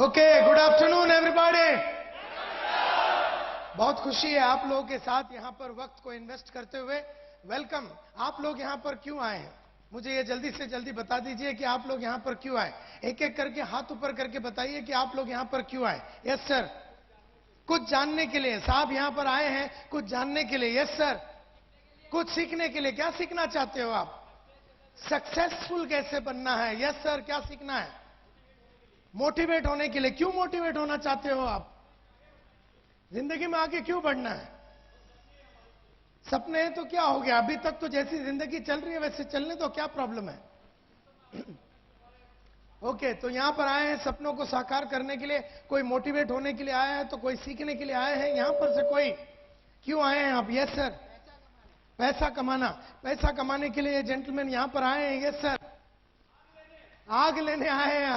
Okay, good afternoon everybody. बहुत खुशी है आप लोगों के साथ यहां पर वक्त को इन्वेस्ट करते हुए। वेलकम। आप लोग यहां पर क्यों आए हैं, मुझे ये जल्दी से जल्दी बता दीजिए कि आप लोग यहां पर क्यों आए। एक एक करके हाथ ऊपर करके बताइए कि आप लोग यहां पर क्यों आए। Yes sir. कुछ जानने के लिए साहब यहां पर आए हैं, कुछ जानने के लिए। Yes sir. कुछ सीखने के लिए। क्या सीखना चाहते हो आप? सक्सेसफुल कैसे बनना है। Yes sir. क्या सीखना है? मोटिवेट होने के लिए। क्यों मोटिवेट होना चाहते हो आप? जिंदगी में आगे क्यों बढ़ना है? सपने हैं तो क्या हो गया, अभी तक तो जैसी जिंदगी चल रही है वैसे चलने तो क्या प्रॉब्लम है। ओके, तो यहां पर आए हैं सपनों को साकार करने के लिए। कोई मोटिवेट होने के लिए आया है तो कोई सीखने के लिए आए हैं। यहां पर से कोई क्यों आए हैं आप? Yes sir. पैसा कमाना। पैसा कमाने के लिए ये जेंटलमैन यहां पर आए हैं। Yes sir. आग लेने आए हैं।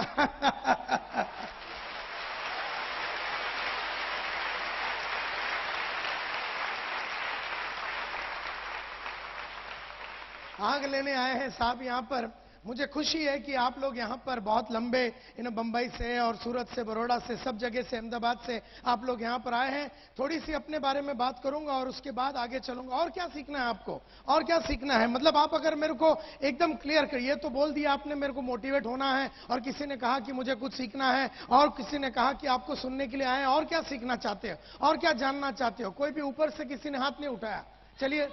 आग लेने आए हैं साहब यहां पर। मुझे खुशी है कि आप लोग यहां पर बहुत लंबे बंबई से और सूरत से, बड़ौदा से, सब जगह से, अहमदाबाद से आप लोग यहां पर आए हैं। थोड़ी सी अपने बारे में बात करूंगा और उसके बाद आगे चलूंगा। और क्या सीखना है आपको? और क्या सीखना है मतलब आप अगर मेरे को एकदम क्लियर करिए तो बोल दिया आपने मेरे को मोटिवेट होना है, और किसी ने कहा कि मुझे कुछ सीखना है, और किसी ने कहा कि आपको सुनने के लिए आए हैं। और क्या सीखना चाहते हो और क्या जानना चाहते हो? कोई भी ऊपर से किसी ने हाथ नहीं उठाया। चलिए।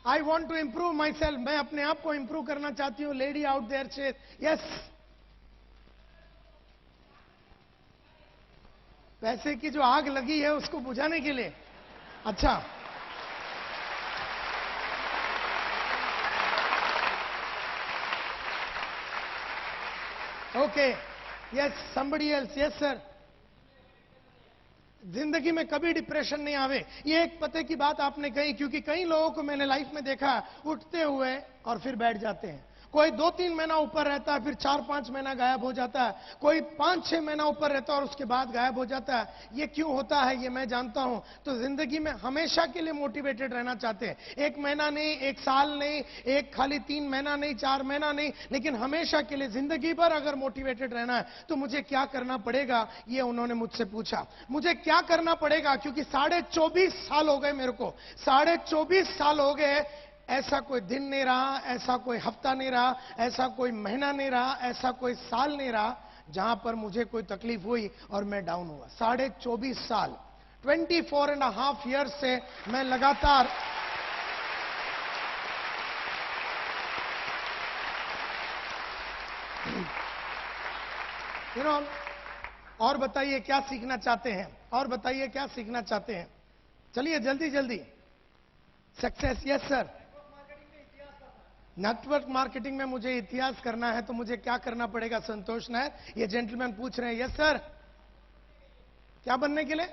I want to improve myself. मैं अपने आप को इंप्रूव करना चाहती हूं। लेडी आउट देयर से यस। पैसे की जो आग लगी है उसको बुझाने के लिए। अच्छा, okay. Yes, somebody else. Yes sir. जिंदगी में कभी डिप्रेशन नहीं आवे, ये एक पते की बात आपने कही, क्योंकि कई लोगों को मैंने लाइफ में देखा उठते हुए और फिर बैठ जाते हैं। कोई 2-3 महीना ऊपर रहता है, फिर 4-5 महीना गायब हो जाता है। कोई 5-6 महीना ऊपर रहता है और उसके बाद गायब हो जाता है। ये क्यों होता है ये मैं जानता हूं। तो जिंदगी में हमेशा के लिए मोटिवेटेड रहना चाहते हैं। 1 महीना नहीं, 1 साल नहीं, एक खाली 3 महीना नहीं, 4 महीना नहीं, लेकिन हमेशा के लिए जिंदगी भर अगर मोटिवेटेड रहना है तो मुझे क्या करना पड़ेगा, ये उन्होंने मुझसे पूछा। मुझे क्या करना पड़ेगा, क्योंकि 24.5 साल हो गए मेरे को। 24.5 साल हो गए। ऐसा कोई दिन नहीं रहा, ऐसा कोई हफ्ता नहीं रहा, ऐसा कोई महीना नहीं रहा, ऐसा कोई साल नहीं रहा जहां पर मुझे कोई तकलीफ हुई और मैं डाउन हुआ। 24.5 साल, 24.5 ईयर्स से मैं लगातार और बताइए क्या सीखना चाहते हैं? और बताइए क्या सीखना चाहते हैं? चलिए जल्दी जल्दी। Success. Yes sir. Network marketing में मुझे इतिहास करना है तो मुझे क्या करना पड़ेगा संतोष नायर? ये जेंटलमैन पूछ रहे हैं। Yes sir. क्या बनने के लिए?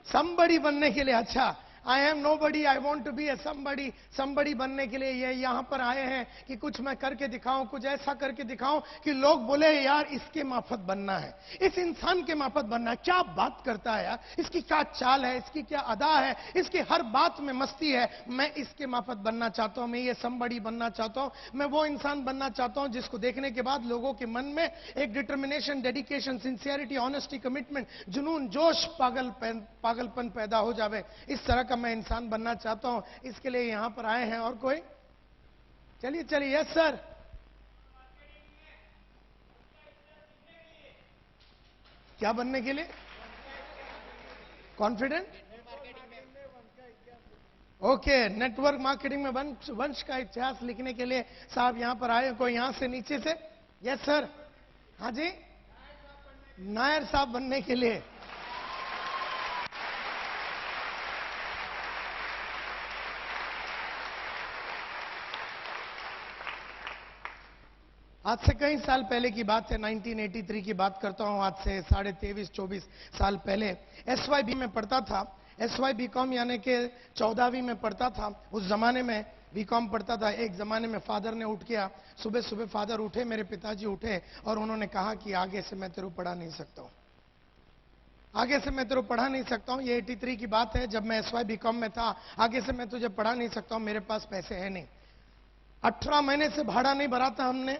समबड़ी बनने के लिए। अच्छा, I am nobody, I want to be a somebody. Somebody बनने के लिए ये यहां पर आए हैं कि कुछ मैं करके दिखाऊं, कुछ ऐसा करके दिखाऊं कि लोग बोले यार इसके माफत बनना है, इस इंसान के माफत बनना है। क्या बात करता है यार, इसकी क्या चाल है, इसकी क्या अदा है, इसकी हर बात में मस्ती है। मैं इसके माफत बनना चाहता हूं, मैं ये समबड़ी बनना चाहता हूं। मैं वो इंसान बनना चाहता हूं जिसको देखने के बाद लोगों के मन में एक determination, dedication, sincerity, honesty, commitment, जुनून, जोश, पागलपन पैदा हो जावे। इस तरह का मैं इंसान बनना चाहता हूं। इसके लिए यहां पर आए हैं। और कोई? चलिए चलिए। Yes sir. क्या बनने के लिए? कॉन्फिडेंट। ओके, नेटवर्क मार्केटिंग में वंश का इतिहास लिखने के लिए साहब यहां पर आए। कोई यहां से नीचे से? Yes sir. हाँ जी। नायर साहब बनने के लिए। आज से कई साल पहले की बात है, 1983 की बात करता हूं। आज से 23.5-24 साल पहले एसवाईबी में पढ़ता था। एसवाई बीकॉम यानी कि 14वीं में पढ़ता था। उस जमाने में बीकॉम पढ़ता था। एक जमाने में फादर ने उठ किया, सुबह सुबह फादर उठे, मेरे पिताजी उठे और उन्होंने कहा कि आगे से मैं तेरे को पढ़ा नहीं सकता हूं, आगे से मैं तेरे को पढ़ा नहीं सकता हूं। ये 83 की बात है जब मैं एसवाई बीकॉम में था। आगे से मैं तुझे पढ़ा नहीं सकता हूं, मेरे पास पैसे है नहीं। 18 महीने से भाड़ा नहीं भरा था हमने।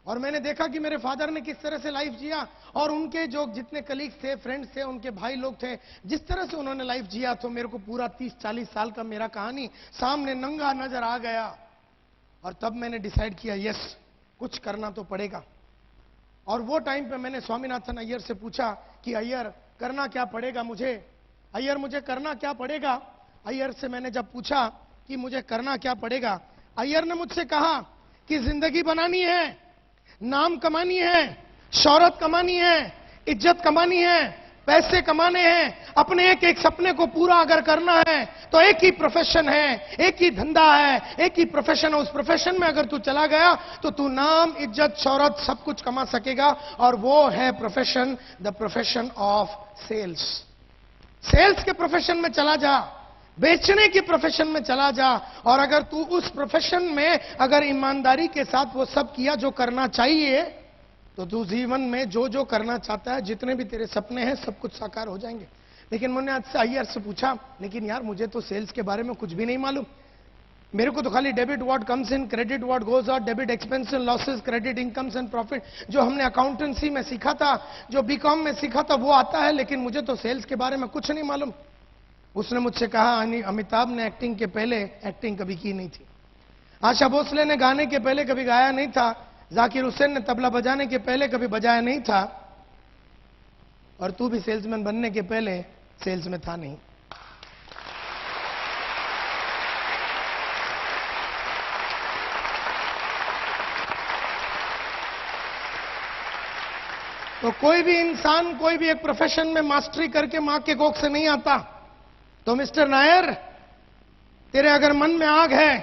और मैंने देखा कि मेरे फादर ने किस तरह से लाइफ जिया, और उनके जो जितने कलीग्स थे, फ्रेंड्स थे, उनके भाई लोग थे, जिस तरह से उन्होंने लाइफ जिया, तो मेरे को पूरा 30-40 साल का मेरा कहानी सामने नंगा नजर आ गया। और तब मैंने डिसाइड किया, यस, कुछ करना तो पड़ेगा। और वो टाइम पे मैंने स्वामीनाथन अय्यर से पूछा कि अय्यर करना क्या पड़ेगा मुझे, अय्यर मुझे करना क्या पड़ेगा। अय्यर से मैंने जब पूछा कि मुझे करना क्या पड़ेगा, अय्यर ने मुझसे कहा कि जिंदगी बनानी है, नाम कमानी है, शौहरत कमानी है, इज्जत कमानी है, पैसे कमाने हैं, अपने एक एक सपने को पूरा अगर करना है तो एक ही प्रोफेशन है, एक ही धंधा है, एक ही प्रोफेशन है। उस प्रोफेशन में अगर तू चला गया तो तू नाम, इज्जत, शौहरत सब कुछ कमा सकेगा, और वो है profession, the profession of sales. Sales के प्रोफेशन में चला जा, बेचने की प्रोफेशन में चला जा, और अगर तू उस प्रोफेशन में अगर ईमानदारी के साथ वो सब किया जो करना चाहिए, तो तू जीवन में जो जो करना चाहता है, जितने भी तेरे सपने हैं, सब कुछ साकार हो जाएंगे। लेकिन मैंने आज से अय्यर से पूछा, लेकिन यार मुझे तो सेल्स के बारे में कुछ भी नहीं मालूम, मेरे को तो खाली debit what comes in, credit what goes out, debit expense and losses, credit incomes and profit, जो हमने अकाउंटेंसी में सीखा था, जो बीकॉम में सीखा था, वो आता है, लेकिन मुझे तो सेल्स के बारे में कुछ नहीं मालूम। उसने मुझसे कहा, अमिताभ ने एक्टिंग के पहले एक्टिंग कभी की नहीं थी, आशा भोसले ने गाने के पहले कभी गाया नहीं था, जाकिर हुसैन ने तबला बजाने के पहले कभी बजाया नहीं था, और तू भी सेल्समैन बनने के पहले सेल्स में था नहीं। तो कोई भी इंसान कोई भी एक प्रोफेशन में मास्टरी करके मां के कोख से नहीं आता। तो मिस्टर नायर, तेरे अगर मन में आग है,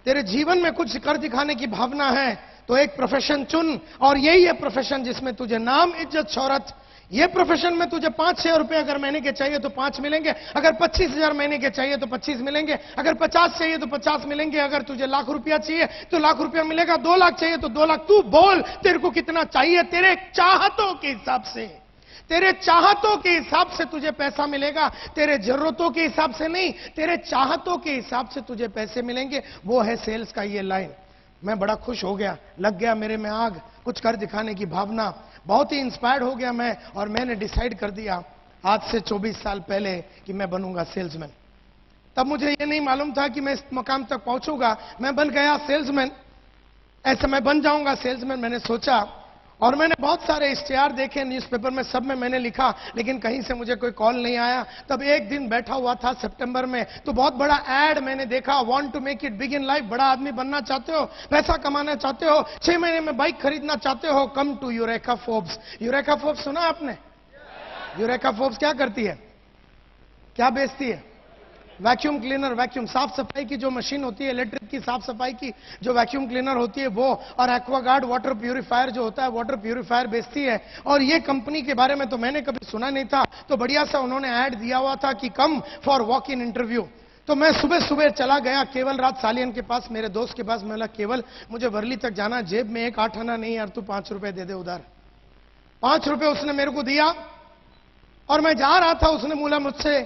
तेरे जीवन में कुछ कर दिखाने की भावना है, तो एक प्रोफेशन चुन, और यही है प्रोफेशन जिसमें तुझे नाम, इज्जत, शौहरत, ये प्रोफेशन में तुझे 5-6 रुपए अगर महीने के चाहिए तो 5 मिलेंगे, अगर 25,000 महीने के चाहिए तो 25 मिलेंगे, अगर 50 चाहिए तो 50 मिलेंगे, अगर तुझे लाख रुपया चाहिए तो लाख रुपया मिलेगा, 2 लाख चाहिए तो 2 लाख। तू बोल तेरे को कितना चाहिए, तेरे चाहतों के हिसाब से, तेरे चाहतों के हिसाब से तुझे पैसा मिलेगा, तेरे जरूरतों के हिसाब से नहीं, तेरे चाहतों के हिसाब से तुझे पैसे मिलेंगे। वो है सेल्स का ये लाइन। मैं बड़ा खुश हो गया, लग गया मेरे में आग, कुछ कर दिखाने की भावना, बहुत ही इंस्पायर्ड हो गया मैं, और मैंने डिसाइड कर दिया आज से 24 साल पहले कि मैं बनूंगा सेल्समैन। तब मुझे ये नहीं मालूम था कि मैं इस मकाम तक पहुंचूंगा। मैं बन गया सेल्समैन, ऐसा मैं बन जाऊंगा सेल्समैन, मैंने सोचा। और मैंने बहुत सारे इश्तिहार देखे न्यूज़पेपर में, सब में मैंने लिखा, लेकिन कहीं से मुझे कोई कॉल नहीं आया। तब एक दिन बैठा हुआ था सितंबर में, तो बहुत बड़ा एड मैंने देखा, want to make it big in life, बड़ा आदमी बनना चाहते हो, पैसा कमाना चाहते हो, 6 महीने में बाइक खरीदना चाहते हो, come to Eureka Forbes. Eureka Forbes सुना आपने? यूरेका फोर्ब्स क्या करती है, क्या बेचती है? वैक्यूम क्लीनर, वैक्यूम साफ सफाई की जो मशीन होती है, इलेक्ट्रिक की साफ सफाई की जो वैक्यूम क्लीनर होती है वो, और एक्वागार्ड वाटर प्यूरिफायर जो होता है, वाटर प्यूरिफायर बेचती है। और ये कंपनी के बारे में तो मैंने कभी सुना नहीं था, तो बढ़िया सा उन्होंने ऐड दिया हुआ था कि come for walk in interview. तो मैं सुबह सुबह चला गया केवल रात सालियन के पास, मेरे दोस्त के पास। मैं बोला, केवल मुझे वर्ली तक जाना, जेब में 1 8 आना नहीं यार, तू 5 रुपए दे दे उधार। 5 रुपए उसने मेरे को दिया, और मैं जा रहा था, उसने बोला मुझसे,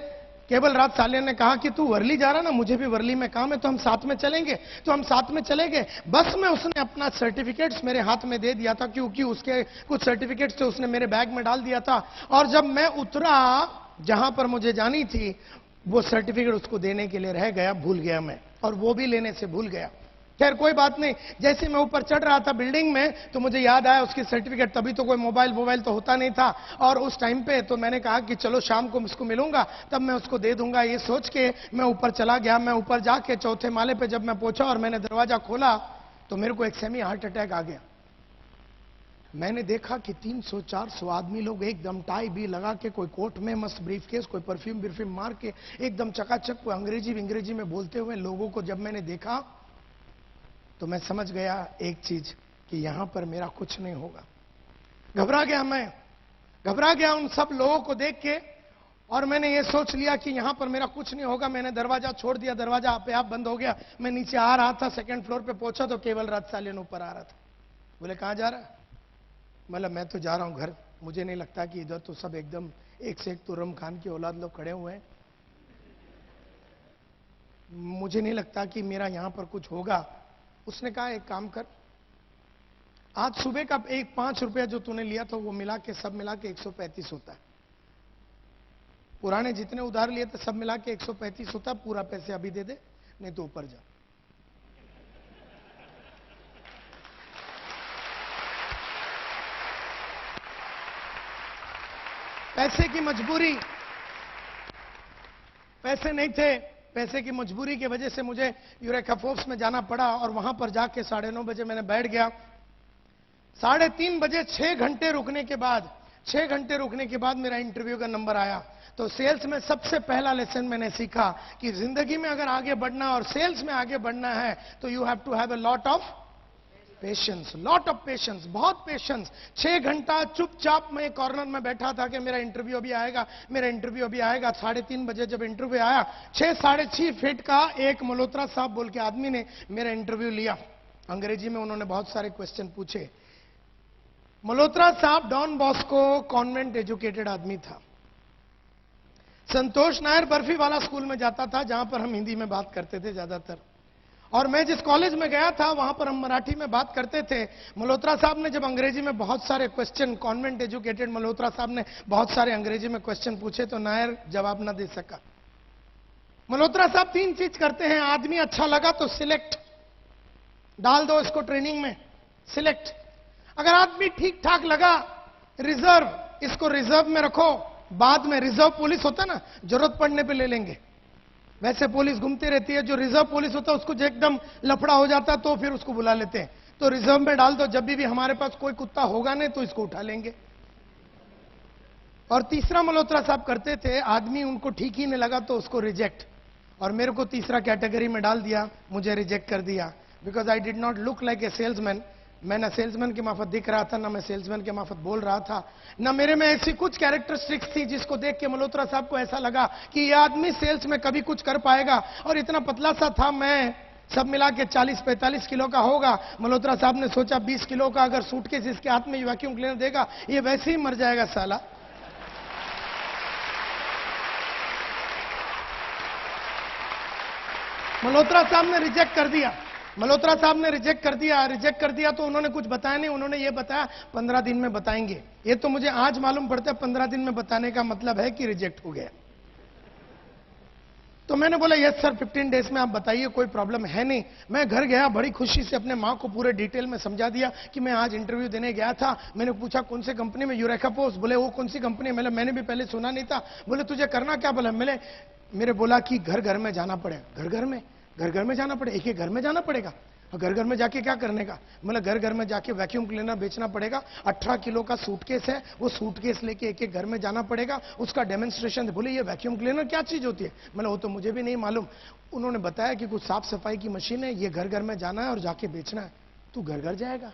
केवल रात सालियन ने कहा कि तू वर्ली जा रहा ना, मुझे भी वर्ली में काम है, तो हम साथ में चलेंगे। तो हम साथ में चले गए। बस में उसने अपना सर्टिफिकेट्स मेरे हाथ में दे दिया था, क्योंकि उसके कुछ सर्टिफिकेट्स थे, उसने मेरे बैग में डाल दिया था। और जब मैं उतरा जहां पर मुझे जानी थी, वो सर्टिफिकेट उसको देने के लिए रह गया, भूल गया मैं, और वो भी लेने से भूल गया। खैर कोई बात नहीं, जैसे मैं ऊपर चढ़ रहा था बिल्डिंग में, तो मुझे याद आया उसकी सर्टिफिकेट। तभी तो कोई मोबाइल तो होता नहीं था, और उस टाइम पे तो मैंने कहा कि चलो शाम को उसको मिलूंगा, तब मैं उसको दे दूंगा। ये सोच के मैं ऊपर चला गया। मैं ऊपर जाके 4थे माले पे जब मैं पहुंचा और मैंने दरवाजा खोला, तो मेरे को एक सेमी हार्ट अटैक आ गया। मैंने देखा कि 300-400 आदमी लोग एकदम टाई भी लगा के, कोई कोट में मस्त ब्रीफकेस, कोई परफ्यूम मार के, एकदम चकाचक, कोई अंग्रेजी में बोलते हुए लोगों को जब मैंने देखा, तो मैं समझ गया एक चीज, कि यहां पर मेरा कुछ नहीं होगा। घबरा गया, मैं घबरा गया उन सब लोगों को देख के, और मैंने ये सोच लिया कि यहां पर मेरा कुछ नहीं होगा। मैंने दरवाजा छोड़ दिया, दरवाजा आपे आप बंद हो गया। मैं नीचे आ रहा था, 2nd फ्लोर पे पहुंचा, तो केवल रात सालियन ऊपर आ रहा था। बोले, कहां जा रहा है? मतलब मैं तो जा रहा हूं घर, मुझे नहीं लगता कि इधर तो सब एकदम एक से एक तुर्रम खान की औलाद लोग खड़े हुए हैं, मुझे नहीं लगता कि मेरा यहां पर कुछ होगा। उसने कहा, एक काम कर, आज सुबह का एक 5 रुपया जो तूने लिया था वो मिला के सब मिला के 135 होता है। पुराने जितने उधार लिए थे सब मिला के 135 होता है। पूरा पैसे अभी दे दे, नहीं तो ऊपर जा। पैसे की मजबूरी, पैसे नहीं थे, पैसे की मजबूरी की वजह से मुझे यूरेका फोर्ब्स में जाना पड़ा और वहां पर जाके 9:30 बजे मैंने बैठ गया। 3:30 बजे 6 घंटे रुकने के बाद, 6 घंटे रुकने के बाद मेरा इंटरव्यू का नंबर आया। तो सेल्स में सबसे पहला लेसन मैंने सीखा कि जिंदगी में अगर आगे बढ़ना और सेल्स में आगे बढ़ना है तो you have to have a lot of patience, lot of patience, बहुत पेशेंस। 6 घंटा चुपचाप मैं कॉर्नर में बैठा था कि मेरा इंटरव्यू अभी आएगा, मेरा इंटरव्यू अभी आएगा। 3:30 बजे जब इंटरव्यू आया, 6-6.5 फीट का एक मल्होत्रा साहब बोल के आदमी ने मेरा इंटरव्यू लिया। अंग्रेजी में उन्होंने बहुत सारे क्वेश्चन पूछे। मल्होत्रा साहब डॉन बॉस्को कॉन्वेंट एजुकेटेड आदमी था। संतोष नायर बर्फी वाला स्कूल में जाता था जहां पर हम हिंदी में बात करते थे ज्यादातर, और मैं जिस कॉलेज में गया था वहां पर हम मराठी में बात करते थे। मल्होत्रा साहब ने जब अंग्रेजी में बहुत सारे क्वेश्चन, कॉन्वेंट एजुकेटेड मल्होत्रा साहब ने बहुत सारे अंग्रेजी में क्वेश्चन पूछे तो नायर जवाब ना दे सका। मल्होत्रा साहब 3 चीज करते हैं। आदमी अच्छा लगा तो सिलेक्ट, डाल दो इसको ट्रेनिंग में, सिलेक्ट। अगर आदमी ठीक ठाक लगा, रिजर्व, इसको रिजर्व में रखो, बाद में रिजर्व पुलिस होता ना, जरूरत पड़ने पे ले लेंगे। वैसे पुलिस घूमती रहती है, जो रिजर्व पुलिस होता है उसको जो एकदम लफड़ा हो जाता तो फिर उसको बुला लेते हैं। तो रिजर्व में डाल दो, जब भी हमारे पास कोई कुत्ता होगा नहीं तो इसको उठा लेंगे। और तीसरा मल्होत्रा साहब करते थे, आदमी उनको ठीक ही नहीं लगा तो उसको रिजेक्ट, और मेरे को तीसरा कैटेगरी में डाल दिया, मुझे रिजेक्ट कर दिया। Because I did not look like a salesman. मैं ना सेल्समैन के माफत दिख रहा था, ना मैं सेल्समैन के माफत बोल रहा था, ना मेरे में ऐसी कुछ कैरेक्टरिस्टिक्स थी जिसको देख के मल्होत्रा साहब को ऐसा लगा कि ये आदमी सेल्स में कभी कुछ कर पाएगा। और इतना पतला सा था मैं, सब मिला के 40-45 किलो का होगा। मल्होत्रा साहब ने सोचा 20 किलो का अगर सूटकेस इसके हाथ में वैक्यूम क्लीनर देगा ये वैसे ही मर जाएगा साला। मल्होत्रा साहब ने रिजेक्ट कर दिया, मल्होत्रा साहब ने रिजेक्ट कर दिया तो उन्होंने कुछ बताया नहीं। उन्होंने ये बताया 15 दिन में बताएंगे। ये तो मुझे आज मालूम पड़ता है 15 दिन में बताने का मतलब है कि रिजेक्ट हो गया। तो मैंने बोला यस सर, 15 डेज में आप बताइए, कोई प्रॉब्लम है नहीं। मैं घर गया, बड़ी खुशी से अपने माँ को पूरे डिटेल में समझा दिया कि मैं आज इंटरव्यू देने गया था। मैंने पूछा कौन सी कंपनी में, यूरेका फोर्ब्स। बोले वो कौन सी कंपनी है? मैंने भी पहले सुना नहीं था। बोले तुझे करना क्या? बोला मेरे बोला कि घर घर में जाना पड़ेगा। घर घर में जाना पड़ेगा, एक घर में जाना पड़ेगा। और घर में जाके क्या करने का? मतलब घर में जाके वैक्यूम क्लीनर बेचना पड़ेगा। 18 किलो का सूटकेस है, वो सूटकेस लेके एक घर में जाना पड़ेगा, उसका डेमोन्स्ट्रेशन। बोले ये वैक्यूम क्लीनर क्या चीज होती है? मतलब वो तो मुझे भी नहीं मालूम। उन्होंने बताया कि कुछ साफ सफाई की मशीन है, ये घर में जाना है और जाके बेचना है। तू घर जाएगा?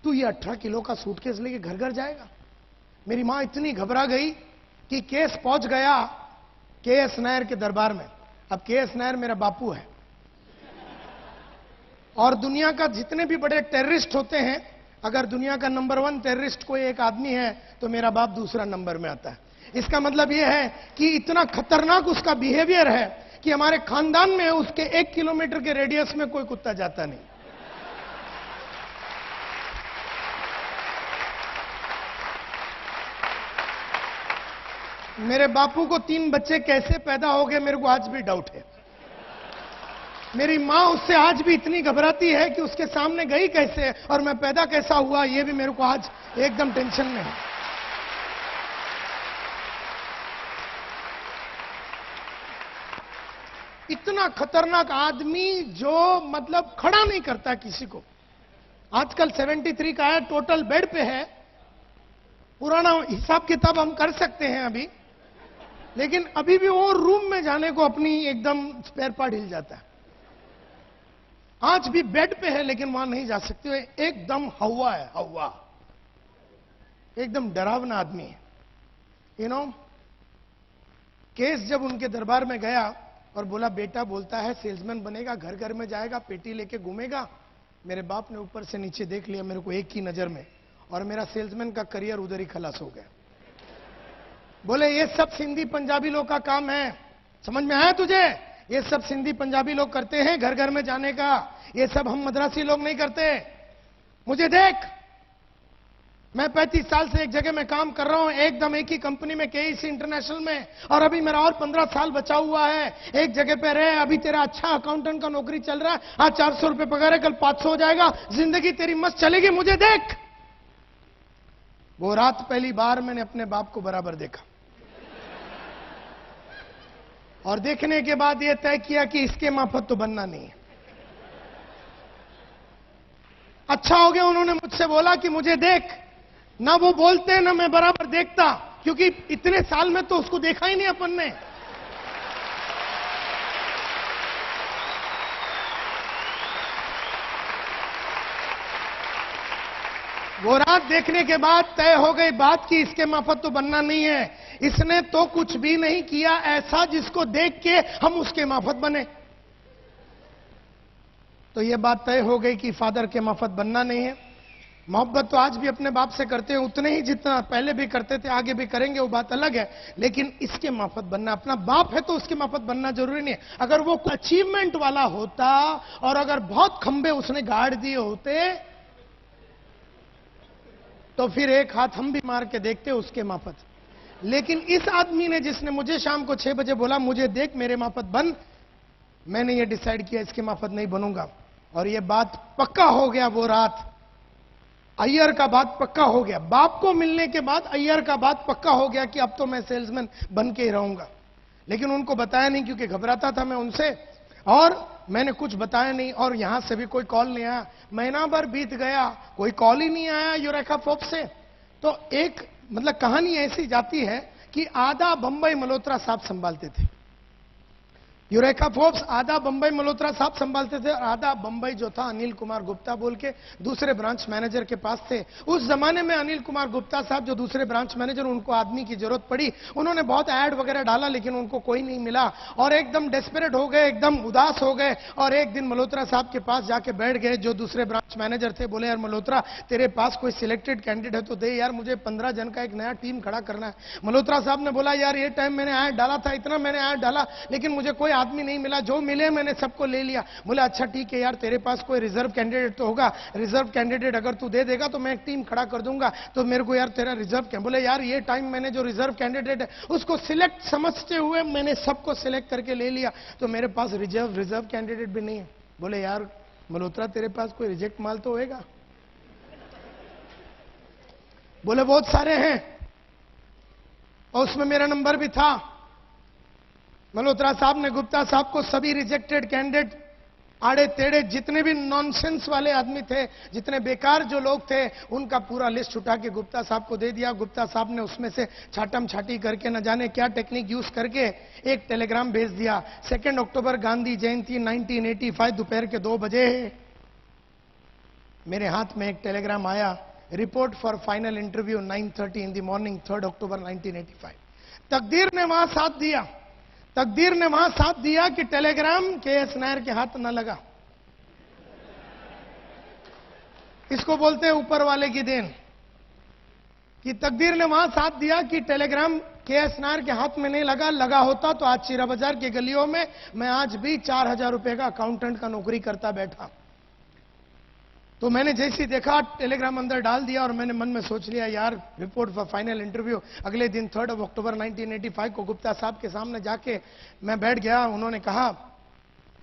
तू ये 18 किलो का सूटकेस लेके घर जाएगा? मेरी मां इतनी घबरा गई कि केस पहुंच गया के.एस. नायर के दरबार में। अब के.एस. नायर मेरा बापू है, और दुनिया का जितने भी बड़े टेररिस्ट होते हैं, अगर दुनिया का नंबर 1 टेररिस्ट कोई एक आदमी है तो मेरा बाप दूसरा नंबर में आता है। इसका मतलब यह है कि इतना खतरनाक उसका बिहेवियर है कि हमारे खानदान में उसके 1 किलोमीटर के रेडियस में कोई कुत्ता जाता नहीं। मेरे बापू को 3 बच्चे कैसे पैदा हो गए मेरे को आज भी डाउट है। मेरी मां उससे आज भी इतनी घबराती है कि उसके सामने गई कैसे और मैं पैदा कैसा हुआ, ये भी मेरे को आज एकदम टेंशन में है। इतना खतरनाक आदमी जो मतलब खड़ा नहीं करता किसी को। आजकल 73 का है, टोटल बेड पे है। पुराना हिसाब किताब हम कर सकते हैं अभी, लेकिन अभी भी वो रूम में जाने को अपनी एकदम स्पेयर पार्ट हिल जाता है। आज भी बेड पे है लेकिन वहां नहीं जा सकते। एकदम हवा है, हवा, एकदम डरावना आदमी है। केस जब उनके दरबार में गया और बोला बेटा बोलता है सेल्समैन बनेगा, घर में जाएगा, पेटी लेके घूमेगा। मेरे बाप ने ऊपर से नीचे देख लिया मेरे को एक ही नजर में, और मेरा सेल्समैन का करियर उधर ही खलास हो गया। बोले ये सब सिंधी पंजाबी लोग का काम है, समझ में आया तुझे? ये सब सिंधी पंजाबी लोग करते हैं घर में जाने का, ये सब हम मद्रासी लोग नहीं करते। मुझे देख, मैं 35 साल से एक जगह में काम कर रहा हूं, एकदम एक ही कंपनी में, केईसी इंटरनेशनल में, और अभी मेरा और 15 साल बचा हुआ है। एक जगह पे रहे, अभी तेरा अच्छा अकाउंटेंट का नौकरी चल रहा है, आज 400 रुपए पगार है, कल 500 हो जाएगा, जिंदगी तेरी मस्त चलेगी, मुझे देख। वो रात पहली बार मैंने अपने बाप को बराबर देखा, और देखने के बाद यह तय किया कि इसके माफत तो बनना नहीं है। अच्छा हो गया उन्होंने मुझसे बोला कि मुझे देख। ना वो बोलते ना मैं बराबर देखता, क्योंकि इतने साल में तो उसको देखा ही नहीं अपन ने। वो रात देखने के बाद तय हो गई बात कि इसके माफत तो बनना नहीं है। इसने तो कुछ भी नहीं किया ऐसा जिसको देख के हम उसके माफत बने। तो यह बात तय हो गई कि फादर के माफत बनना नहीं है। मोहब्बत तो आज भी अपने बाप से करते हैं उतने ही जितना पहले भी करते थे, आगे भी करेंगे, वो बात अलग है। लेकिन इसके माफत बनना, अपना बाप है तो उसके माफत बनना जरूरी नहीं है। अगर वो अचीवमेंट वाला होता और अगर बहुत खंबे उसने गाड़ दिए होते तो फिर एक हाथ हम भी मार के देखते उसके माफत। लेकिन इस आदमी ने, जिसने मुझे शाम को 6 बजे बोला मुझे देख मेरे माफत बन, मैंने ये डिसाइड किया इसके माफत नहीं बनूंगा। और ये बात पक्का हो गया। वो रात अय्यर का बात पक्का हो गया। बाप को मिलने के बाद अय्यर का बात पक्का हो गया कि अब तो मैं सेल्समैन बन के ही रहूंगा। लेकिन उनको बताया नहीं, क्योंकि घबराता था मैं उनसे, और मैंने कुछ बताया नहीं। और यहां से भी कोई कॉल नहीं आया। महीना भर बीत गया, कोई कॉल ही नहीं आया यूरेका फोर्ब्स से। तो एक मतलब कहानी ऐसी जाती है कि आधा बंबई मल्होत्रा साहब संभालते थे। यूरेका फोर्ब्स आधा बंबई मल्होत्रा साहब संभालते थे, और आधा बंबई जो था अनिल कुमार गुप्ता बोल के दूसरे ब्रांच मैनेजर के पास थे। उस जमाने में अनिल कुमार गुप्ता साहब जो दूसरे ब्रांच मैनेजर, उनको आदमी की जरूरत पड़ी। उन्होंने बहुत ऐड वगैरह डाला लेकिन उनको कोई नहीं मिला, और एकदम डेस्परेट हो गए, एकदम उदास हो गए। और एक दिन मल्होत्रा साहब के पास जाके बैठ गए जो दूसरे ब्रांच मैनेजर थे। बोले यार मल्होत्रा, तेरे पास कोई सिलेक्टेड कैंडिडेट है तो दे यार, मुझे 15 जन का एक नया टीम खड़ा करना है। मल्होत्रा साहब ने बोला यार ये टाइम मैंने ऐड डाला था, इतना मैंने ऐड डाला, लेकिन मुझे कोई आदमी नहीं मिला, जो मिले मैंने सबको ले लिया। बोला अच्छा ठीक है यार, तेरे पास कोई रिजर्व कैंडिडेट तो होगा, रिजर्व कैंडिडेट अगर तू दे देगा तो मैं एक टीम खड़ा कर दूंगा, तो मेरे को यार तेरा रिजर्व। बोले यार ये टाइम मैंने जो रिजर्व कैंडिडेट है उसको सिलेक्ट समझते हुए मैंने सबको सिलेक्ट करके ले लिया, तो मेरे पास रिजर्व कैंडिडेट भी नहीं है। बोले यार मल्होत्रा, तेरे पास कोई रिजेक्ट माल तो होएगा? बोले बहुत सारे हैं, और उसमें मेरा नंबर भी था। मल्होत्रा साहब ने गुप्ता साहब को सभी रिजेक्टेड कैंडिडेट, आड़े टेढ़े जितने भी नॉनसेंस वाले आदमी थे, जितने बेकार जो लोग थे, उनका पूरा लिस्ट उठा के गुप्ता साहब को दे दिया। गुप्ता साहब ने उसमें से छाटम छाटी करके न जाने क्या टेक्निक यूज करके एक टेलीग्राम भेज दिया। 2 अक्टूबर गांधी जयंती 1985 दोपहर के 2 बजे मेरे हाथ में एक टेलीग्राम आया, report for final interview 9:30 in the morning 3 अक्टूबर 1985। तकदीर ने वहां साथ दिया, तकदीर ने वहां साथ दिया कि टेलीग्राम के.एस. नायर के हाथ न लगा। इसको बोलते हैं ऊपर वाले की देन, कि तकदीर ने वहां साथ दिया कि टेलीग्राम के.एस. नायर के हाथ में नहीं लगा। लगा होता तो आज चीरा बाजार की गलियों में मैं आज भी 4000 रुपए का अकाउंटेंट का नौकरी करता बैठा। तो मैंने जैसे ही देखा टेलीग्राम अंदर डाल दिया, और मैंने मन में सोच लिया यार रिपोर्ट फॉर फाइनल इंटरव्यू। अगले दिन 3 अक्टूबर 1985 को गुप्ता साहब के सामने जाके मैं बैठ गया। उन्होंने कहा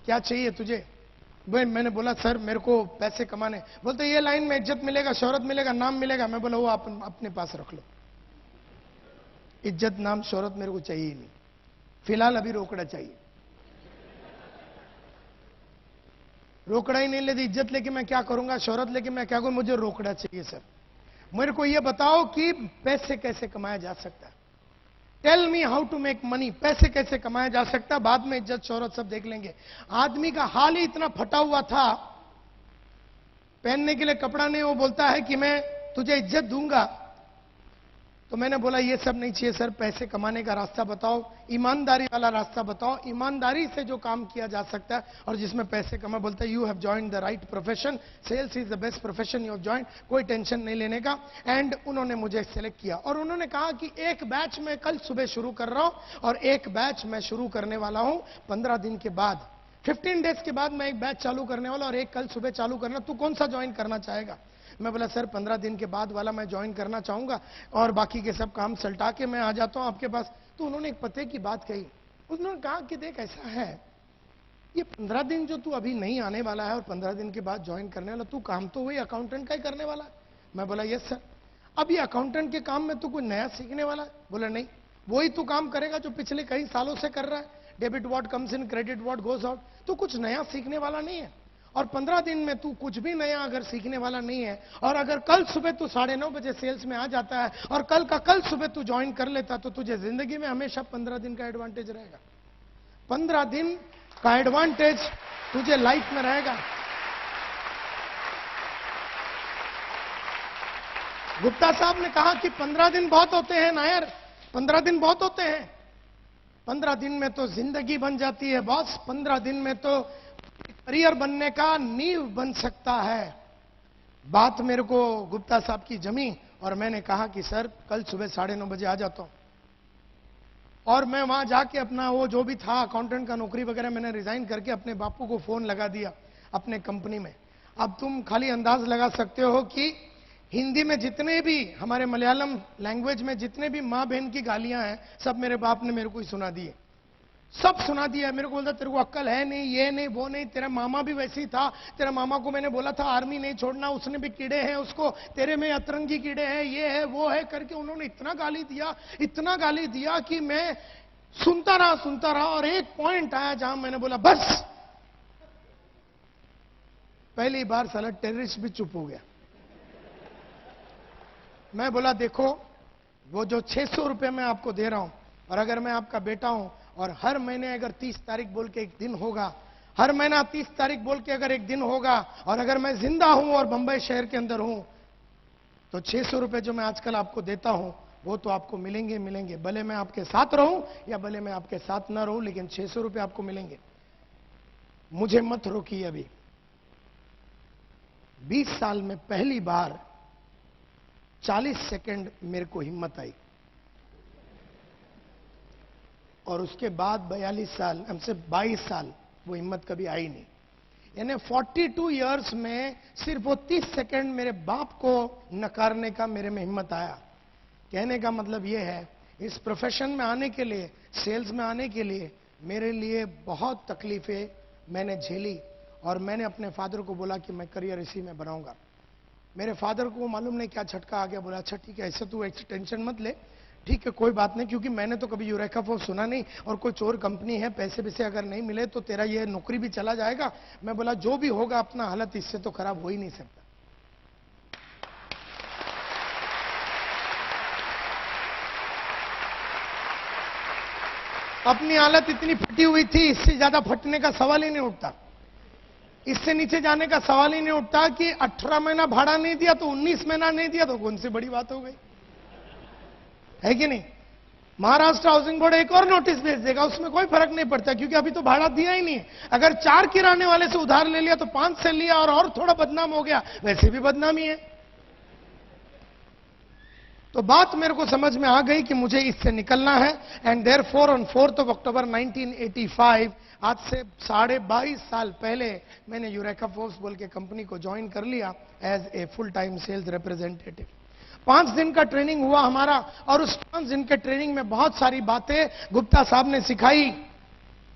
क्या चाहिए तुझे? मैंने बोला सर मेरे को पैसे कमाने। बोलते ये लाइन में इज्जत मिलेगा, शोहरत मिलेगा, नाम मिलेगा। मैं बोला वो आप अपने पास रख लो, इज्जत नाम शोहरत मेरे को चाहिए ही नहीं, फिलहाल अभी रोकड़ा चाहिए। रोकड़ा ही नहीं लेती, इज्जत लेके मैं क्या करूंगा, शोहरत लेके मैं क्या करूं, मुझे रोकड़ा चाहिए सर। मेरे को यह बताओ कि पैसे कैसे कमाया जा सकता है, tell me how to make money, पैसे कैसे कमाया जा सकता है, बाद में इज्जत शोहरत सब देख लेंगे। आदमी का हाल ही इतना फटा हुआ था, पहनने के लिए कपड़ा नहीं, वो बोलता है कि मैं तुझे इज्जत दूंगा। तो मैंने बोला ये सब नहीं चाहिए सर, पैसे कमाने का रास्ता बताओ, ईमानदारी वाला रास्ता बताओ, ईमानदारी से जो काम किया जा सकता है और जिसमें पैसे कमा। बोलता है you have joined the right profession, sales is the best profession you have joined, कोई टेंशन नहीं लेने का। एंड उन्होंने मुझे सेलेक्ट किया, और उन्होंने कहा कि एक बैच मैं कल सुबह शुरू कर रहा हूं, और एक बैच मैं शुरू करने वाला हूं 15 दिन के बाद, 15 डेज के बाद मैं एक बैच चालू करने वाला, और एक कल सुबह चालू करना, तू कौन सा ज्वाइन करना चाहेगा? मैं बोला सर 15 दिन के बाद वाला मैं ज्वाइन करना चाहूंगा और बाकी के सब काम सल्टा के मैं आ जाता हूं आपके पास। तो उन्होंने एक पते की बात कही। उन्होंने कहा कि देख ऐसा है, ये 15 दिन जो तू अभी नहीं आने वाला है और 15 दिन के बाद ज्वाइन करने वाला, तू काम तो वही अकाउंटेंट का ही करने वाला है। मैं बोला यस सर। अब ये अकाउंटेंट के काम में तू कुछ नया सीखने वाला है? बोला नहीं, वही तू काम करेगा जो पिछले कई सालों से कर रहा है। Debit what comes in, credit what goes out. तू कुछ नया सीखने वाला नहीं है। और 15 दिन में तू कुछ भी नया अगर सीखने वाला नहीं है, और अगर कल सुबह तू 9:30 बजे सेल्स में आ जाता है और कल का कल सुबह तू ज्वाइन कर लेता, तो तुझे जिंदगी में हमेशा 15 दिन का एडवांटेज रहेगा। 15 दिन का एडवांटेज तुझे लाइफ में रहेगा। गुप्ता साहब ने कहा कि 15 दिन बहुत होते हैं नायर, 15 दिन बहुत होते हैं। 15 दिन में तो जिंदगी बन जाती है बॉस। 15 दिन में तो करियर बनने का नींव बन सकता है। बात मेरे को गुप्ता साहब की जमी और मैंने कहा कि सर कल सुबह 9:30 बजे आ जाता हूं। और मैं वहां जाके अपना वो जो भी था अकाउंटेंट का नौकरी वगैरह मैंने रिजाइन करके अपने बापू को फोन लगा दिया अपने कंपनी में। अब तुम खाली अंदाज लगा सकते हो कि हिंदी में जितने भी, हमारे मलयालम लैंग्वेज में जितने भी मां बहन की गालियां हैं, सब मेरे बाप ने मेरे को ही सुना दी है। सब सुना दिया। मेरे को बोलता तेरे को अक्ल है नहीं, ये नहीं, वो नहीं, तेरा मामा भी वैसे ही था, तेरा मामा को मैंने बोला था आर्मी नहीं छोड़ना, उसने भी कीड़े हैं उसको, तेरे में अतरंगी कीड़े हैं, ये है वो है करके उन्होंने इतना गाली दिया, इतना गाली दिया कि मैं सुनता रहा। और एक पॉइंट आया जहां मैंने बोला बस। पहली बार साला टेररिस्ट भी चुप हो गया। मैं बोला देखो, वो जो 600 रुपए मैं आपको दे रहा हूं, और अगर मैं आपका बेटा हूं और हर महीने अगर 30 तारीख बोल के एक दिन होगा, हर महीना 30 तारीख बोल के अगर एक दिन होगा, और अगर मैं जिंदा हूं और बंबई शहर के अंदर हूं, तो 600 रुपए जो मैं आजकल आपको देता हूं वो तो आपको मिलेंगे। भले मैं आपके साथ रहूं या भले मैं आपके साथ ना रहूं, लेकिन 600 रुपए आपको मिलेंगे। मुझे मत रोकिए अभी। 20 साल में पहली बार 40 सेकंड मेरे को हिम्मत आई, और उसके बाद 42 साल, हमसे 22 साल वो हिम्मत कभी आई नहीं। यानी 42 इयर्स में सिर्फ वो 30 सेकंड मेरे बाप को नकारने का मेरे में हिम्मत आया। कहने का मतलब ये है, इस प्रोफेशन में आने के लिए, सेल्स में आने के लिए मेरे लिए बहुत तकलीफें मैंने झेली, और मैंने अपने फादर को बोला कि मैं करियर इसी में बनाऊंगा। मेरे फादर को मालूम नहीं क्या झटका आ गया। बोला अच्छा ठीक है, ऐसे तू टेंशन मत ले, ठीक है कोई बात नहीं, क्योंकि मैंने तो कभी यूरेका फोर्स सुना नहीं, और कोई चोर कंपनी है, पैसे वैसे अगर नहीं मिले तो तेरा ये नौकरी भी चला जाएगा। मैं बोला जो भी होगा अपना हालत इससे तो खराब हो ही नहीं सकता। अपनी हालत इतनी फटी हुई थी, इससे ज्यादा फटने का सवाल ही नहीं उठता, इससे नीचे जाने का सवाल ही नहीं उठता कि 18 महीना भाड़ा नहीं दिया तो 19 महीना नहीं दिया तो कौन सी बड़ी बात हो गई, है कि नहीं। महाराष्ट्र हाउसिंग बोर्ड एक और नोटिस भेज देगा, उसमें कोई फर्क नहीं पड़ता, क्योंकि अभी तो भाड़ा दिया ही नहीं है। अगर 4 किराने वाले से उधार ले लिया तो 5 से लिया और थोड़ा बदनाम हो गया, वैसे भी बदनामी है। तो बात मेरे को समझ में आ गई कि मुझे इससे निकलना है। एंड देयरफॉर ऑन 4 अक्टूबर 1985, आज से 22.5 साल पहले मैंने यूरेका फोर्स बोल के कंपनी को ज्वाइन कर लिया as a full time sales representative. 5 दिन का ट्रेनिंग हुआ हमारा, और उस 5 दिन के ट्रेनिंग में बहुत सारी बातें गुप्ता साहब ने सिखाई,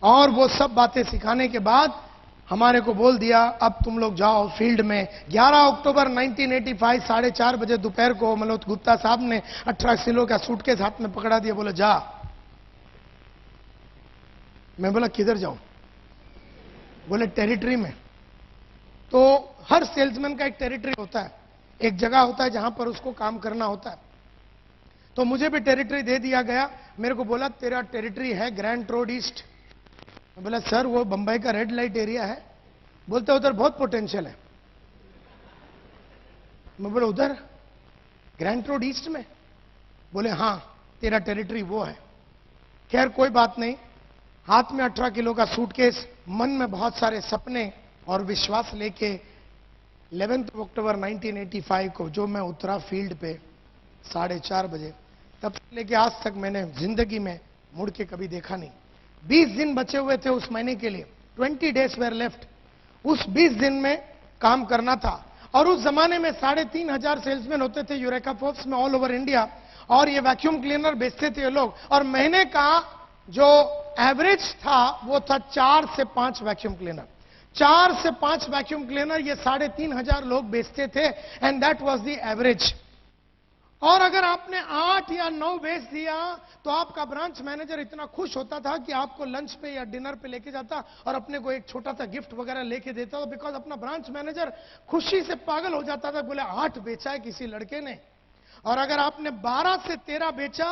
और वो सब बातें सिखाने के बाद हमारे को बोल दिया अब तुम लोग जाओ फील्ड में। 11 अक्टूबर 1985 4:30 बजे दोपहर को मनोज गुप्ता साहब ने 18 किलो का सूटकेस हाथ में पकड़ा दिया, बोले जा। मैं बोला किधर जाऊं? बोले टेरिटरी में। तो हर सेल्समैन का एक टेरिटरी होता है, एक जगह होता है जहां पर उसको काम करना होता है। तो मुझे भी टेरिटरी दे दिया गया। मेरे को बोला तेरा टेरिटरी है ग्रैंड रोड ईस्ट। मैं बोला सर वो बंबई का रेड लाइट एरिया है। बोलते उधर बहुत पोटेंशियल है। मैं बोला उधर ग्रैंड रोड ईस्ट में? बोले हाँ तेरा टेरिटरी वो है। खैर कोई बात नहीं, हाथ में 18 किलो का सूटकेस, मन में बहुत सारे सपने और विश्वास लेके 11 अक्टूबर 1985 को जो मैं उतरा फील्ड पे 4:30 बजे, तब से लेके आज तक मैंने जिंदगी में मुड़ के कभी देखा नहीं। 20 दिन बचे हुए थे उस महीने के लिए, 20 days were left। उस 20 दिन में काम करना था, और उस जमाने में 3,500 सेल्समैन होते थे यूरेका फोर्ब्स में ऑल ओवर इंडिया, और ये वैक्यूम क्लीनर बेचते थे ये लोग, और महीने का जो एवरेज था वो था 4 से 5 वैक्यूम क्लीनर। 4 से 5 वैक्यूम क्लीनर ये 3,500 लोग बेचते थे, and that was the average. और अगर आपने 8 या 9 बेच दिया तो आपका ब्रांच मैनेजर इतना खुश होता था कि आपको लंच पे या डिनर पे लेके जाता और अपने को एक छोटा सा गिफ्ट वगैरह लेके देता, बिकॉज अपना ब्रांच मैनेजर खुशी से पागल हो जाता था, बोले 8 बेचा है किसी लड़के ने। और अगर आपने 12 से 13 बेचा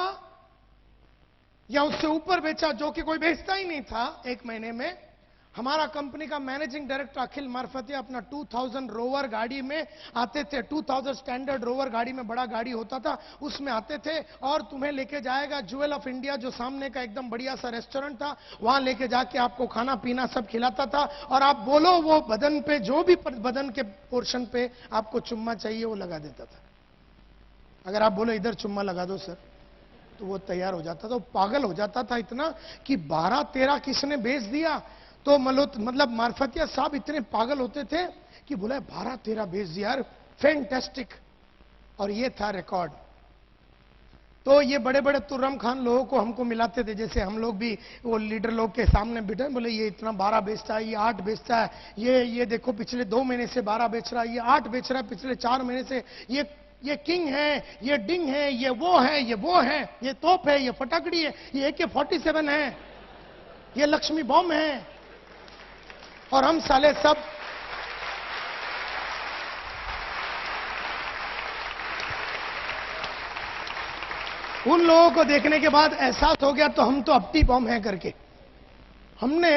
या उससे ऊपर बेचा, जो कि कोई बेचता ही नहीं था एक महीने में, हमारा कंपनी का मैनेजिंग डायरेक्टर अखिल मार्फतिया अपना 2000 रोवर गाड़ी में आते थे। 2000 स्टैंडर्ड रोवर गाड़ी में, बड़ा गाड़ी होता था, उसमें आते थे और तुम्हें लेके जाएगा ज्वेल ऑफ इंडिया, जो सामने का एकदम बढ़िया सा रेस्टोरेंट था, वहां लेके जाके आपको खाना पीना सब खिलाता था। और आप बोलो वो बदन पे, जो भी बदन के पोर्शन पे आपको चुम्मा चाहिए वो लगा देता था। अगर आप बोलो इधर चुम्मा लगा दो सर, तो वो तैयार हो जाता था। वो पागल हो जाता था इतना कि 12-13 किसने बेच दिया। तो मतलब मार्फतिया साहब इतने पागल होते थे कि बोला 12-13 बेच दिया यार, फैंटास्टिक। और ये था रिकॉर्ड। तो ये बड़े बड़े तुर्रम खान लोगों को हमको मिलाते थे, जैसे हम लोग भी वो लीडर लोग के सामने बैठे, बोले ये इतना 12 बेचता है, ये 8 बेचता है, ये देखो पिछले 2 महीने से 12 बेच रहा है, ये 8 बेच रहा है पिछले 4 महीने से, ये किंग है, ये डिंग है, ये वो है, ये वो है, ये तोप है, ये फटाकड़ी है, ये AK-47 है, ये लक्ष्मी बॉम्ब है। और हम साले सब उन लोगों को देखने के बाद एहसास हो गया तो हम तो अपटी बॉम्ब है करके। हमने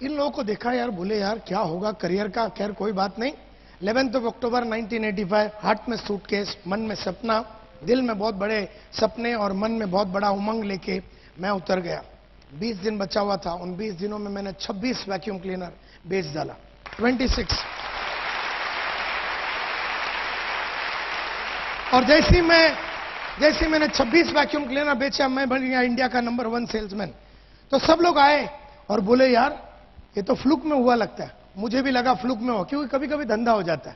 इन लोगों को देखा यार, बोले यार क्या होगा करियर का। खैर कोई बात नहीं। 11 अक्टूबर 1985, हार्ट में सूटकेस, मन में सपना, दिल में बहुत बड़े सपने और मन में बहुत बड़ा उमंग लेके मैं उतर गया। 20 दिन बचा हुआ था। उन 20 दिनों में मैंने 26 वैक्यूम क्लीनर बेच डाला। 26। और जैसे मैंने 26 वैक्यूम क्लीनर बेचा, मैं बन गया इंडिया का नंबर 1 सेल्समैन। तो सब लोग आए और बोले यार ये तो फ्लूक में हुआ लगता है। मुझे भी लगा फ्लूक में हो, क्योंकि कभी कभी धंधा हो जाता है।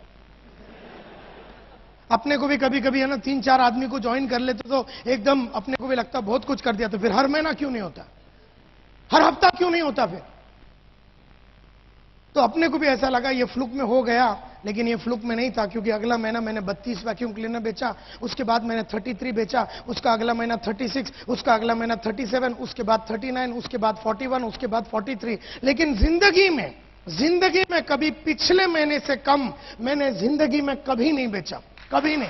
अपने को भी कभी कभी है ना, 3-4 आदमी को ज्वाइन कर लेते तो एकदम अपने को भी लगता बहुत कुछ कर दिया। तो फिर हर महीना क्यों नहीं होता, हर हफ्ता क्यों नहीं होता फिर। तो अपने को भी ऐसा लगा ये फ्लूक में हो गया, लेकिन ये फ्लूक में नहीं था, क्योंकि अगला महीना मैंने 32 वैक्यूम क्लीनर बेचा, उसके बाद मैंने 33 बेचा, उसका अगला महीना 36, उसका अगला महीना 37, उसके बाद 39, उसके बाद 41, उसके बाद 43। लेकिन जिंदगी में कभी पिछले महीने से कम मैंने जिंदगी में कभी नहीं बेचा, कभी नहीं।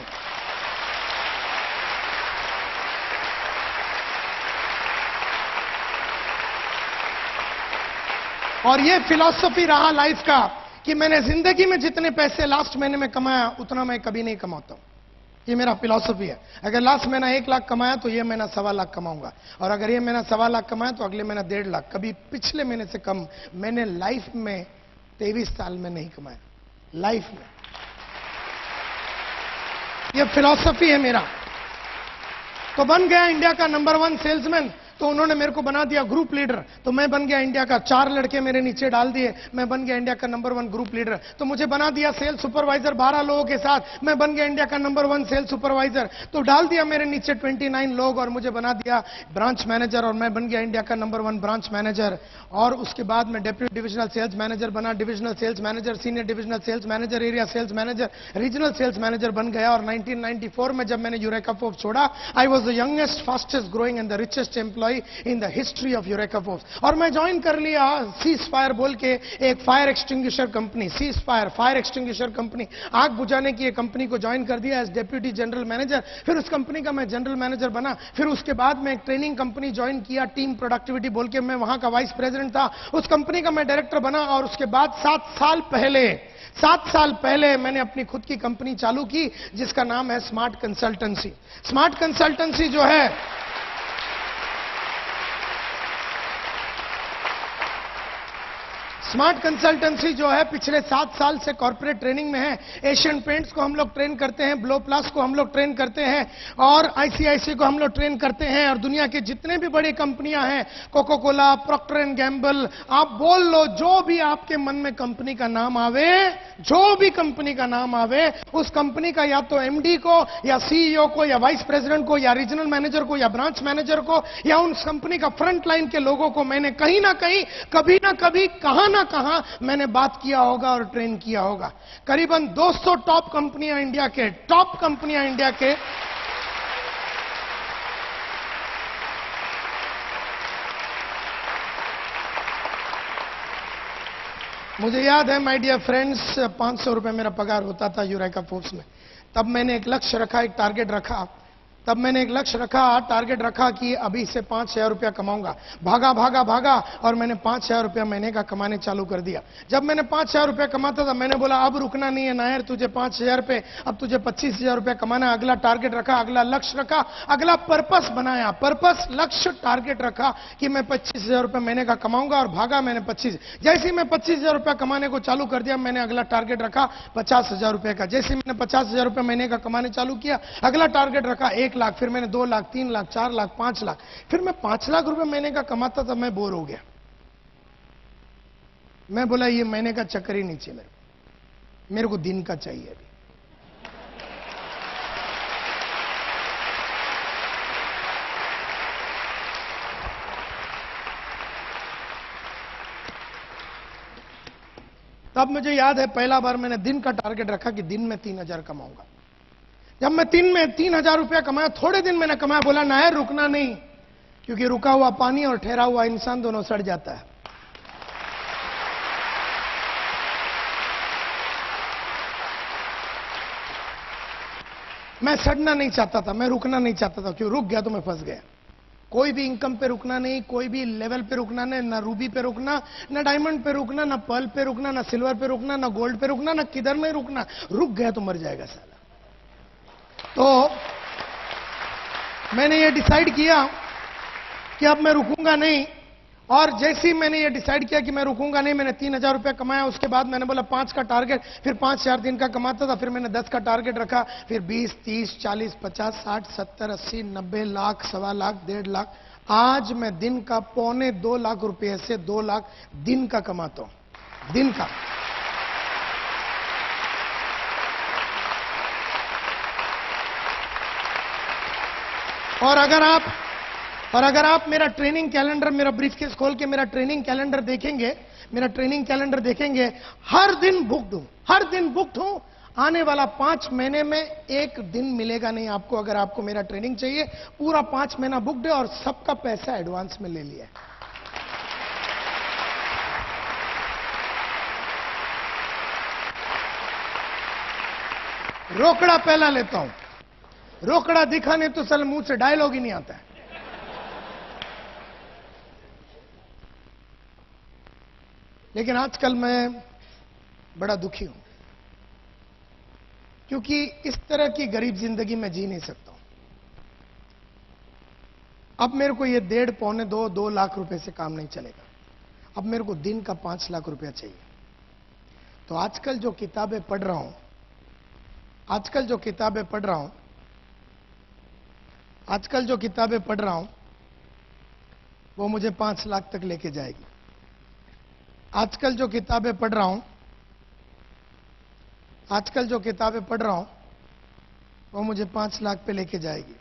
और ये फिलॉसफी रहा लाइफ का कि मैंने जिंदगी में जितने पैसे लास्ट महीने में कमाया उतना मैं कभी नहीं कमाता हूं। ये मेरा फिलॉसफी है। अगर लास्ट महीना 1 लाख कमाया तो ये महीना 1.25 लाख कमाऊंगा, और अगर ये महीना 1.25 लाख कमाया तो अगले महीना 1.5 लाख। कभी पिछले महीने से कम मैंने लाइफ में 23 साल में नहीं कमाया, लाइफ में। ये फिलॉसफी है मेरा। तो बन गया इंडिया का नंबर 1 सेल्समैन। तो उन्होंने मेरे को बना दिया ग्रुप लीडर, तो मैं बन गया इंडिया का। 4 लड़के मेरे नीचे डाल दिए, मैं बन गया इंडिया का नंबर 1 ग्रुप लीडर। तो मुझे बना दिया सेल्स सुपरवाइजर 12 लोगों के साथ, मैं बन गया इंडिया का नंबर 1 सेल्स सुपरवाइजर। तो डाल दिया मेरे नीचे 29 लोग और मुझे बना दिया ब्रांच मैनेजर, और मैं बन गया इंडिया का नंबर 1 ब्रांच मैनेजर। और उसके बाद मैं डेप्यूटी डिविजनल सेल्स मैनेजर बना, divisional sales manager, senior divisional sales manager, area sales manager, regional sales manager बन गया। और 1994 में जब मैंने यूरेका फोर्ब्स छोड़ा, I was the youngest, fastest growing and the richest employ in the history of Eureka Forbes. और मैं join कर लिया सीज फायर बोल के एक fire extinguisher company, cease fire extinguisher company, आग बुझाने की एक कंपनी को ज्वाइन कर दिया एज डेप्यूटी जनरल मैनेजर। फिर उस कंपनी का मैं जनरल मैनेजर बना। फिर उसके बाद मैं एक ट्रेनिंग कंपनी ज्वाइन किया, टीम प्रोडक्टिविटी बोल के, मैं वहां का वाइस प्रेसिडेंट था। उस कंपनी का मैं डायरेक्टर बना। और उसके बाद 7 साल पहले मैंने अपनी खुद की कंपनी चालू की जिसका नाम है स्मार्ट कंसल्टेंसी। स्मार्ट कंसल्टेंसी जो है, स्मार्ट कंसल्टेंसी जो है पिछले 7 साल से कॉर्पोरेट ट्रेनिंग में है। एशियन पेंट्स को हम लोग ट्रेन करते हैं, ब्लो प्लस को हम लोग ट्रेन करते हैं और आईसीआईसी को हम लोग ट्रेन करते हैं। और दुनिया की जितने भी बड़ी कंपनियां हैं, Coca Cola, Procter and Gamble, आप बोल लो, जो भी आपके मन में कंपनी का नाम आवे, जो भी कंपनी का नाम आवे, उस कंपनी का या तो एमडी को या सीईओ को या वाइस प्रेसिडेंट को या रीजनल मैनेजर को या ब्रांच मैनेजर को या उन कंपनी का फ्रंट लाइन के लोगों को मैंने कहीं ना कहीं, कभी ना कभी, कहां ना कहां मैंने बात किया होगा और ट्रेन किया होगा। करीबन 200 टॉप कंपनियां इंडिया के मुझे याद है माय डियर फ्रेंड्स, 500 रुपए मेरा पगार होता था यूरेका फोर्ब्स में। तब मैंने एक लक्ष्य रखा, एक टारगेट रखा। टारगेट रखा कि अभी से 5,000 रुपया कमाऊंगा। भागा और मैंने 5,000 रुपया महीने का कमाने चालू कर दिया। जब मैंने 5,000 रुपया कमाता था, मैंने बोला अब रुकना नहीं है नायर, तुझे 5,000 पे, अब तुझे 25,000 रुपया कमाना। अगला टारगेट रखा, अगला लक्ष्य रखा, अगला पर्पस बनाया। पर्पस, लक्ष्य, टारगेट रखा कि मैं 25,000 रुपया महीने का कमाऊंगा और भागा मैंने 25। जैसे ही मैं 25,000 रुपया कमाने को चालू कर दिया, मैंने अगला टारगेट रखा 50,000 रुपए का। जैसे ही मैंने 50,000 रुपया महीने का कमाने चालू किया, अगला टारगेट रखा 1 लाख, फिर मैंने 2 लाख, 3 लाख, 4 लाख, 5 लाख। फिर मैं 5 लाख रुपए महीने का कमाता था, मैं बोर हो गया। मैं बोला ये महीने का चक्कर ही नहीं चाहिए मेरे को दिन का चाहिए अभी। तब मुझे याद है पहला बार मैंने दिन का टारगेट रखा कि दिन में 3,000 कमाऊंगा। जब मैं 3,000 रुपया कमाया, थोड़े दिन मैंने कमाया, बोला नायर रुकना नहीं, क्योंकि रुका हुआ पानी और ठहरा हुआ इंसान दोनों सड़ जाता है। मैं सड़ना नहीं चाहता था, मैं रुकना नहीं चाहता था, क्यों? रुक गया तो मैं फंस गया। कोई भी इनकम पे रुकना नहीं, कोई भी लेवल पे रुकना नहीं, ना रूबी पे रुकना, ना डायमंड पे रुकना, ना पर्ल पे रुकना, ना सिल्वर पे रुकना, ना गोल्ड पे रुकना, ना किधर नहीं रुकना। रुक गया तो मर जाएगा साला। तो मैंने ये डिसाइड किया कि अब मैं रुकूंगा नहीं। और जैसे ही मैंने ये डिसाइड किया कि मैं रुकूंगा नहीं, मैंने 3,000 रुपया कमाया। उसके बाद मैंने बोला 5 का टारगेट, फिर 5,000 दिन का कमाता था, फिर मैंने 10 का टारगेट रखा, फिर 20, 30, 40, 50, 60, 70, 80, 90 लाख, 1.25 लाख, 1.5 लाख। आज मैं दिन का 2.25 लाख रुपए से 2 लाख दिन का कमाता हूं, दिन का। और अगर आप मेरा ट्रेनिंग कैलेंडर, मेरा ब्रीफकेस खोल के मेरा ट्रेनिंग कैलेंडर देखेंगे, हर दिन बुक्ड हूं। आने वाला 5 महीने में एक दिन मिलेगा नहीं आपको, अगर आपको मेरा ट्रेनिंग चाहिए। पूरा 5 महीना बुक्ड है और सबका पैसा एडवांस में ले लिया है। रोकड़ा पहला लेता हूं, रोकड़ा दिखाने तो सल मुंह से डायलॉग ही नहीं आता है। लेकिन आजकल मैं बड़ा दुखी हूं, क्योंकि इस तरह की गरीब जिंदगी में जी नहीं सकता हूं। अब मेरे को ये 1.5, 1.25, 2 लाख रुपए से काम नहीं चलेगा। अब मेरे को दिन का 5 लाख रुपया चाहिए। तो आजकल जो किताबें पढ़ रहा हूं, आजकल जो किताबें पढ़ रहा हूं, वो मुझे 5 लाख तक लेके जाएगी। आजकल जो किताबें पढ़ रहा हूं, वो मुझे 5 लाख पे लेके जाएगी।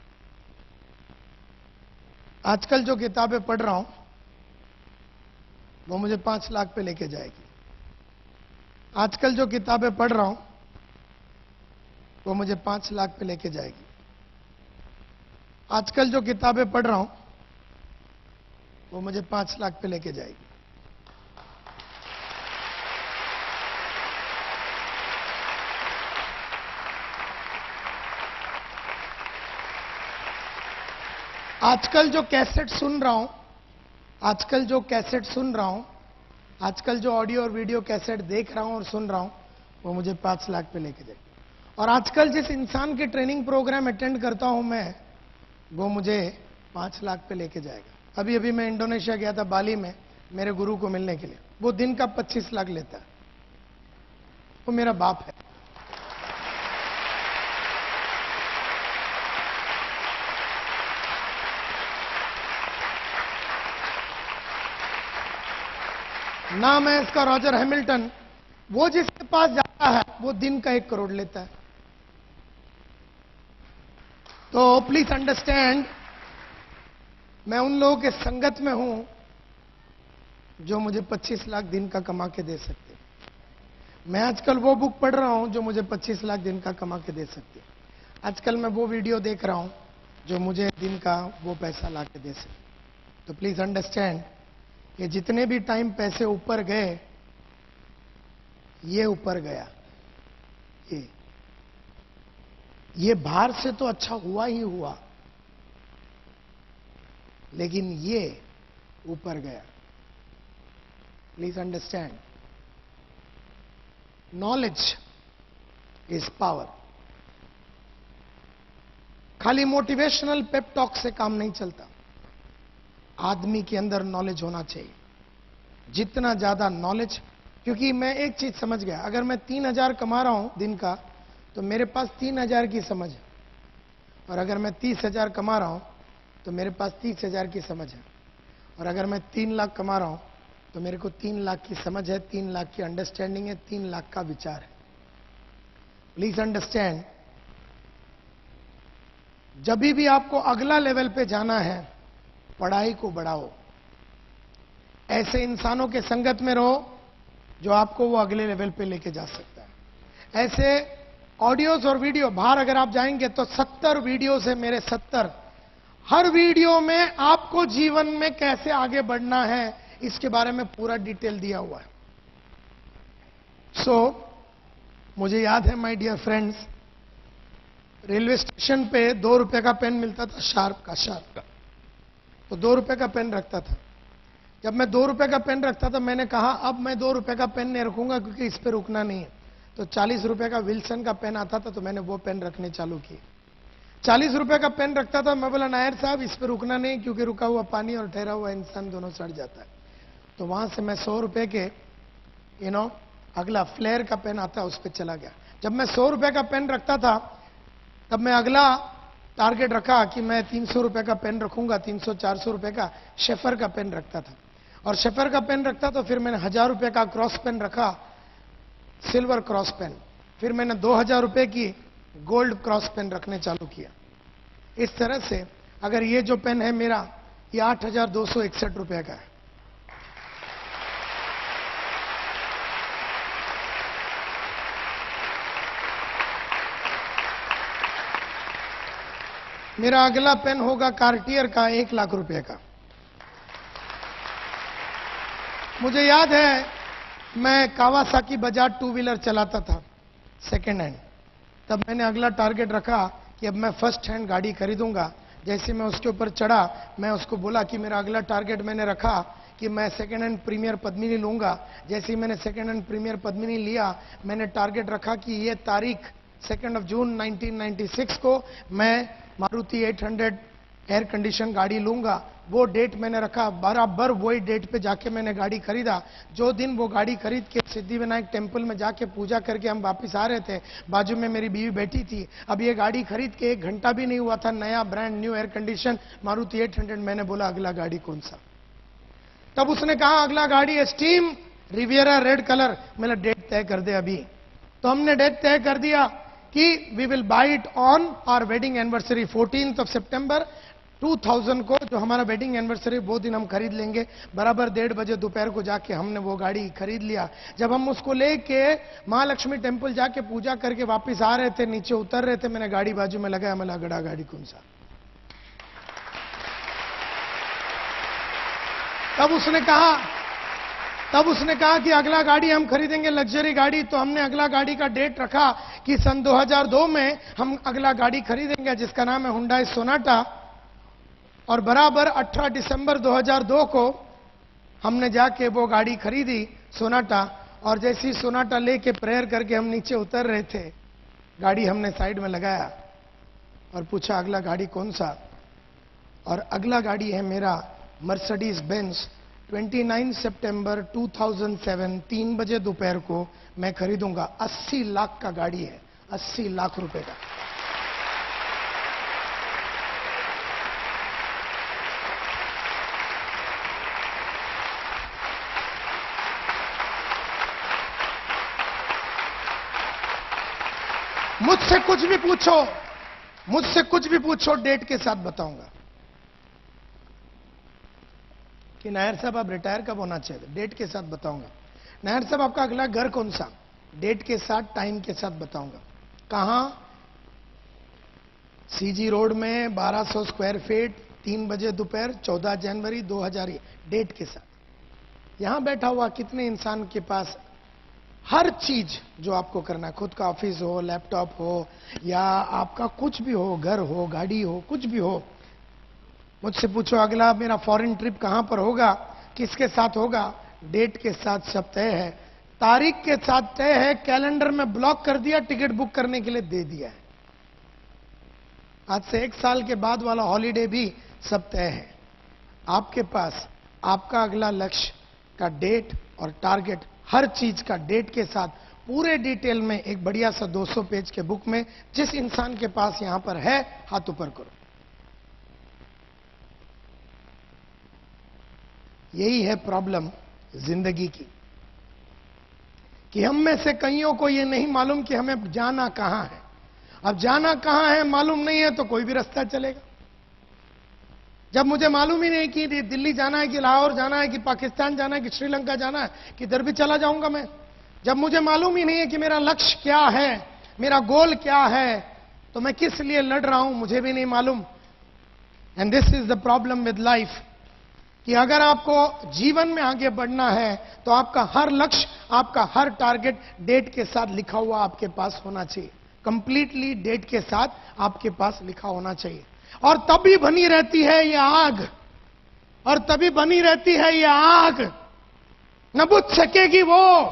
आजकल जो किताबें पढ़ रहा हूं, वो मुझे 5 लाख पे लेके जाएगी। आजकल जो किताबें पढ़ रहा हूं, वो मुझे 5 लाख पे लेके जाएगी। आजकल जो किताबें पढ़ रहा हूं, वो मुझे 5 लाख पे लेके जाएगी। आजकल जो कैसेट सुन रहा हूं, आजकल जो ऑडियो और वीडियो कैसेट देख रहा हूं और सुन रहा हूं, वो मुझे 5 लाख पे लेके जाएगी। और आजकल जिस इंसान के ट्रेनिंग प्रोग्राम अटेंड करता हूं मैं, वो मुझे 5 लाख पे लेके जाएगा। अभी मैं इंडोनेशिया गया था, बाली में। मेरे गुरु को मिलने के लिए। वो दिन का 25 लाख लेता है। वो मेरा बाप है। नाम है इसका रॉजर हैमिल्टन। वो जिसके पास जाता है वो दिन का 1 करोड़ लेता है। तो प्लीज अंडरस्टैंड, मैं उन लोगों के संगत में हूं जो मुझे 25 लाख दिन का कमा के दे सकते हैं। मैं आजकल वो बुक पढ़ रहा हूं जो मुझे 25 लाख दिन का कमा के दे सकती है। आजकल मैं वो वीडियो देख रहा हूं जो मुझे दिन का वो पैसा ला के दे सकती। तो प्लीज अंडरस्टैंड, ये जितने भी टाइम पैसे ऊपर गए, ये ऊपर गया। ये बाहर से तो अच्छा हुआ ही हुआ, लेकिन ये ऊपर गया। Please understand, knowledge is power. खाली मोटिवेशनल पेप टॉक से काम नहीं चलता। आदमी के अंदर नॉलेज होना चाहिए। जितना ज्यादा नॉलेज, क्योंकि मैं एक चीज समझ गया, अगर मैं 3000 कमा रहा हूं दिन का, तो मेरे पास 3000 की समझ है। और अगर मैं 30,000 कमा रहा हूं तो मेरे पास 30,000 की समझ है। और अगर मैं 3 लाख कमा रहा हूं तो मेरे को 3 लाख की समझ है, 3 लाख की अंडरस्टैंडिंग है, 3 लाख का विचार है। प्लीज अंडरस्टैंड, जब भी आपको अगला लेवल पे जाना है, पढ़ाई को बढ़ाओ। ऐसे इंसानों के संगत में रहो जो आपको वो अगले लेवल पे लेके जा सकता है। ऐसे ऑडियोज और वीडियो, बाहर अगर आप जाएंगे तो 70 वीडियोज है मेरे, 70। हर वीडियो में आपको जीवन में कैसे आगे बढ़ना है इसके बारे में पूरा डिटेल दिया हुआ है। मुझे याद है my dear friends, railway station पे 2 रुपए का पेन मिलता था, शार्प का। तो 2 रुपए का पेन रखता था। जब मैं 2 रुपए का पेन रखता था, मैंने कहा अब मैं 2 रुपए का पेन नहीं रखूंगा क्योंकि इस पे रुकना नहीं है। तो 40 रुपए का विल्सन का पेन आता था, तो मैंने वो पेन रखने चालू किए। 40 रुपए का पेन रखता था, मैं बोला नायर साहब इस पे रुकना नहीं, क्योंकि रुका हुआ पानी और ठहरा हुआ इंसान दोनों सड़ जाता है। तो वहां से मैं 100 रुपए के अगला फ्लेयर का पेन आता है, उस पर चला गया। जब मैं 100 रुपए का पेन रखता था, तब मैं अगला टारगेट रखा कि मैं 300 रुपए का पेन रखूंगा, 300-400 रुपए का शेफर का पेन रखता था। और शेफर का पेन रखता तो फिर मैंने 1000 रुपए का क्रॉस पेन रखा, सिल्वर क्रॉस पेन। फिर मैंने 2000 रुपए की गोल्ड क्रॉस पेन रखने चालू किया। इस तरह से अगर ये जो पेन है मेरा, ये 8261 रुपए का है। मेरा अगला पेन होगा कार्टियर का 1 लाख रुपए का। मुझे याद है मैं कावासाकी बजाज 2 व्हीलर चलाता था, सेकेंड हैंड। तब मैंने अगला टारगेट रखा कि अब मैं फर्स्ट हैंड गाड़ी खरीदूंगा। जैसे मैं उसके ऊपर चढ़ा, मैं उसको बोला कि मेरा अगला टारगेट मैंने रखा कि मैं सेकेंड हैंड प्रीमियर पद्मिनी लूंगा। जैसे ही मैंने सेकेंड हैंड प्रीमियर पद्मिनी लिया, मैंने टारगेट रखा कि ये तारीख 2 जून 1996 को मैं मारुति 800 एयर कंडीशन गाड़ी लूंगा। वो डेट मैंने रखा, बराबर वही डेट पे जाके मैंने गाड़ी खरीदा। जो दिन वो गाड़ी खरीद के सिद्धिविनायक टेम्पल में जाके पूजा करके हम वापस आ रहे थे, बाजू में मेरी बीवी बैठी थी। अब ये गाड़ी खरीद के 1 घंटा भी नहीं हुआ था, नया brand new air condition Maruti 800। मैंने बोला अगला गाड़ी कौन सा? तब उसने कहा अगला गाड़ी है स्टीम रिवियरा रेड कलर। मैंने डेट तय कर दे अभी। तो हमने डेट तय कर दिया कि we will buy it on our wedding anniversary 14 सितंबर 2000 को, जो हमारा वेडिंग एनिवर्सरी वो दिन हम खरीद लेंगे। बराबर 1:30 बजे दोपहर को जाके हमने वो गाड़ी खरीद लिया। जब हम उसको लेके महालक्ष्मी टेम्पल जाके पूजा करके वापस आ रहे थे, नीचे उतर रहे थे, मैंने गाड़ी बाजू में लगाया। मैं अगड़ा गाड़ी कौन सा? तब उसने कहा कि अगला गाड़ी हम खरीदेंगे लग्जरी गाड़ी। तो हमने अगला गाड़ी का डेट रखा कि सन 2002 में हम अगला गाड़ी खरीदेंगे, जिसका नाम है हुंडई सोनाटा। और बराबर 18 दिसंबर 2002 को हमने जाके वो गाड़ी खरीदी, सोनाटा। और जैसी सोनाटा लेके प्रेयर करके हम नीचे उतर रहे थे, गाड़ी हमने साइड में लगाया और पूछा अगला गाड़ी कौन सा? और अगला गाड़ी है मेरा मर्सिडीज बेंज 29 सितंबर 2007 3 बजे दोपहर को मैं खरीदूंगा। 80 लाख का गाड़ी है, 80 लाख रुपए का। मुझसे कुछ भी पूछो, मुझसे कुछ भी पूछो, डेट के साथ बताऊंगा कि नायर साहब आप रिटायर कब होना चाहिए, डेट के साथ बताऊंगा। नायर साहब आपका अगला घर कौन सा, डेट के साथ, टाइम के साथ बताऊंगा। कहां, सीजी रोड में 1200 स्क्वायर फीट, 3 बजे दोपहर, 14 जनवरी 2000, डेट के साथ। यहां बैठा हुआ कितने इंसान के पास हर चीज जो आपको करना है, खुद का ऑफिस हो, लैपटॉप हो, या आपका कुछ भी हो, घर हो, गाड़ी हो, कुछ भी हो, मुझसे पूछो अगला मेरा फॉरेन ट्रिप कहां पर होगा, किसके साथ होगा, डेट के साथ सब तय है, तारीख के साथ तय है, कैलेंडर में ब्लॉक कर दिया, टिकट बुक करने के लिए दे दिया है। आज से 1 साल के बाद वाला हॉलीडे भी सब तय है। आपके पास आपका अगला लक्ष्य का डेट और टारगेट, हर चीज का डेट के साथ पूरे डिटेल में एक बढ़िया सा 200 पेज के बुक में, जिस इंसान के पास यहां पर है, हाथ ऊपर करो। यही है प्रॉब्लम जिंदगी की, कि हम में से कईयों को यह नहीं मालूम कि हमें जाना कहां है। अब जाना कहां है मालूम नहीं है तो कोई भी रास्ता चलेगा। जब मुझे मालूम ही नहीं कि दिल्ली जाना है, कि लाहौर जाना है, कि पाकिस्तान जाना है, कि श्रीलंका जाना है, किधर भी चला जाऊंगा मैं। जब मुझे मालूम ही नहीं है कि मेरा लक्ष्य क्या है, मेरा गोल क्या है, तो मैं किस लिए लड़ रहा हूं, मुझे भी नहीं मालूम। And this is the problem with life, कि अगर आपको जीवन में आगे बढ़ना है तो आपका हर लक्ष्य, आपका हर टारगेट डेट के साथ लिखा हुआ आपके पास होना चाहिए। कंप्लीटली डेट के साथ आपके पास लिखा होना चाहिए। और तभी बनी रहती है ये आग, और तभी बनी रहती है ये आग, न बुझ सकेगी वो,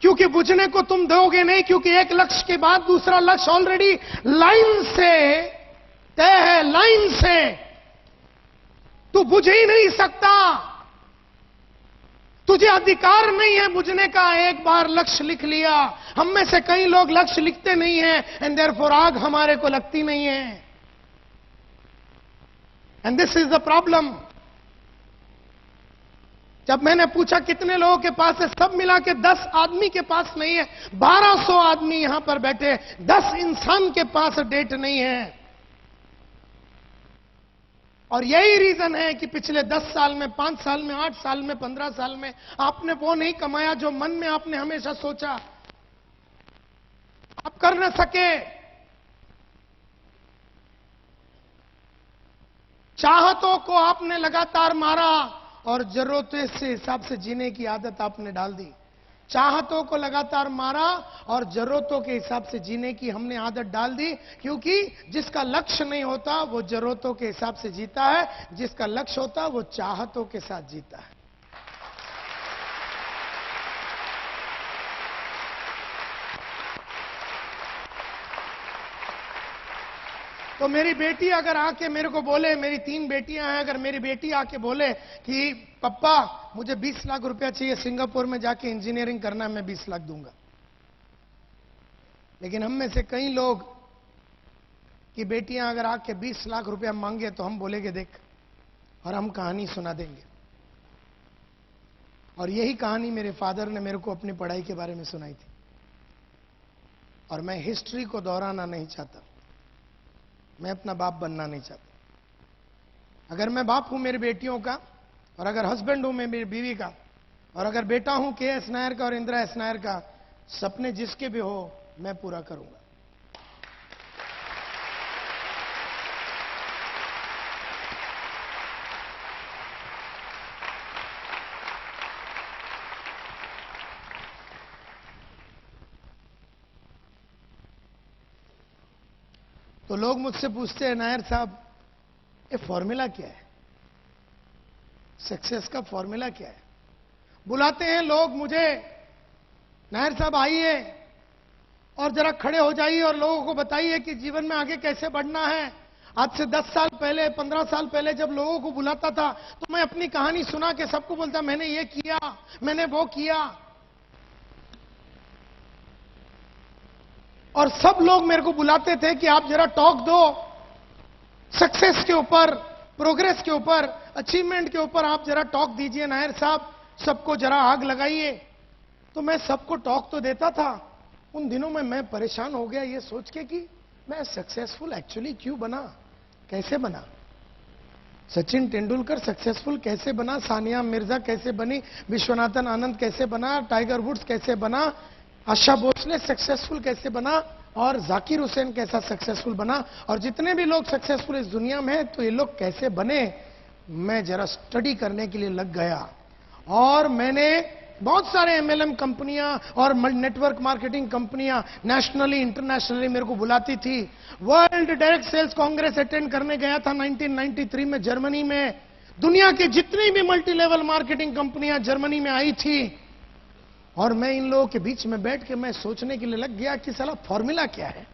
क्योंकि बुझने को तुम दोगे नहीं, क्योंकि एक लक्ष्य के बाद दूसरा लक्ष्य ऑलरेडी लाइन से तय है, लाइन से तू बुझ ही नहीं सकता, तुझे अधिकार नहीं है बुझने का। एक बार लक्ष्य लिख लिया, हम में से कई लोग लक्ष्य लिखते नहीं हैं, एंड देयरफॉर आग हमारे को लगती नहीं है। And this is the problem. जब मैंने पूछा कितने लोगों के पास है, सब मिला के 10 आदमी के पास नहीं है। 1200 आदमी यहां पर बैठे, 10 इंसान के पास डेट नहीं है। और यही रीजन है कि पिछले 10 साल में, 5 साल में, 8 साल में, 15 साल में आपने वो नहीं कमाया जो मन में आपने हमेशा सोचा। आप कर न सके। चाहतों को आपने लगातार मारा और जरूरतों से हिसाब से जीने की आदत आपने डाल दी। चाहतों को लगातार मारा और जरूरतों के हिसाब से जीने की हमने आदत डाल दी, क्योंकि जिसका लक्ष्य नहीं होता वो जरूरतों के हिसाब से जीता है, जिसका लक्ष्य होता वो चाहतों के साथ जीता है। तो मेरी बेटी अगर आके मेरे को बोले, मेरी 3 बेटियां हैं, अगर मेरी बेटी आके बोले कि पप्पा मुझे 20 लाख रुपया चाहिए, सिंगापुर में जाके इंजीनियरिंग करना है, मैं 20 लाख दूंगा। लेकिन हम में से कई लोग की बेटियां अगर आके 20 लाख रुपया मांगे तो हम बोलेंगे देख, और हम कहानी सुना देंगे। और यही कहानी मेरे फादर ने मेरे को अपनी पढ़ाई के बारे में सुनाई थी। और मैं हिस्ट्री को दोहराना नहीं चाहता, मैं अपना बाप बनना नहीं चाहता। अगर मैं बाप हूं मेरी बेटियों का, और अगर हस्बैंड हूं मैं मेरी बीवी का, और अगर बेटा हूं के.एस. नायर का और इंदिरा एस. नायर का, सपने जिसके भी हो मैं पूरा करूंगा। तो लोग मुझसे पूछते हैं नायर साहब ये फॉर्मूला क्या है, सक्सेस का फॉर्मूला क्या है। बुलाते हैं लोग मुझे, नायर साहब आइए और जरा खड़े हो जाइए और लोगों को बताइए कि जीवन में आगे कैसे बढ़ना है। आज से 10 साल पहले, 15 साल पहले जब लोगों को बुलाता था तो मैं अपनी कहानी सुना के सबको बोलता मैंने ये किया, मैंने वो किया, और सब लोग मेरे को बुलाते थे कि आप जरा टॉक दो सक्सेस के ऊपर, प्रोग्रेस के ऊपर, अचीवमेंट के ऊपर आप जरा टॉक दीजिए नायर साहब, सबको जरा आग लगाइए। तो मैं सबको टॉक तो देता था। उन दिनों में मैं परेशान हो गया ये सोच के कि मैं सक्सेसफुल एक्चुअली क्यों बना, कैसे बना। सचिन तेंदुलकर सक्सेसफुल कैसे बना, सानिया मिर्जा कैसे बनी, विश्वनाथन आनंद कैसे बना, टाइगर वुड्स कैसे बना, आशा भोसले सक्सेसफुल कैसे बना, और जाकिर हुसैन कैसा सक्सेसफुल बना, और जितने भी लोग सक्सेसफुल इस दुनिया में हैं तो ये लोग कैसे बने, मैं जरा स्टडी करने के लिए लग गया। और मैंने बहुत सारे एमएलएम कंपनियां और नेटवर्क मार्केटिंग कंपनियां नेशनली इंटरनेशनली मेरे को बुलाती थी। World direct sales congress attend करने गया था 1993 में जर्मनी में। दुनिया की जितनी भी मल्टी लेवल मार्केटिंग कंपनियां जर्मनी में आई थी, और मैं इन लोगों के बीच में बैठ के मैं सोचने के लिए लग गया कि साला फॉर्मूला क्या है।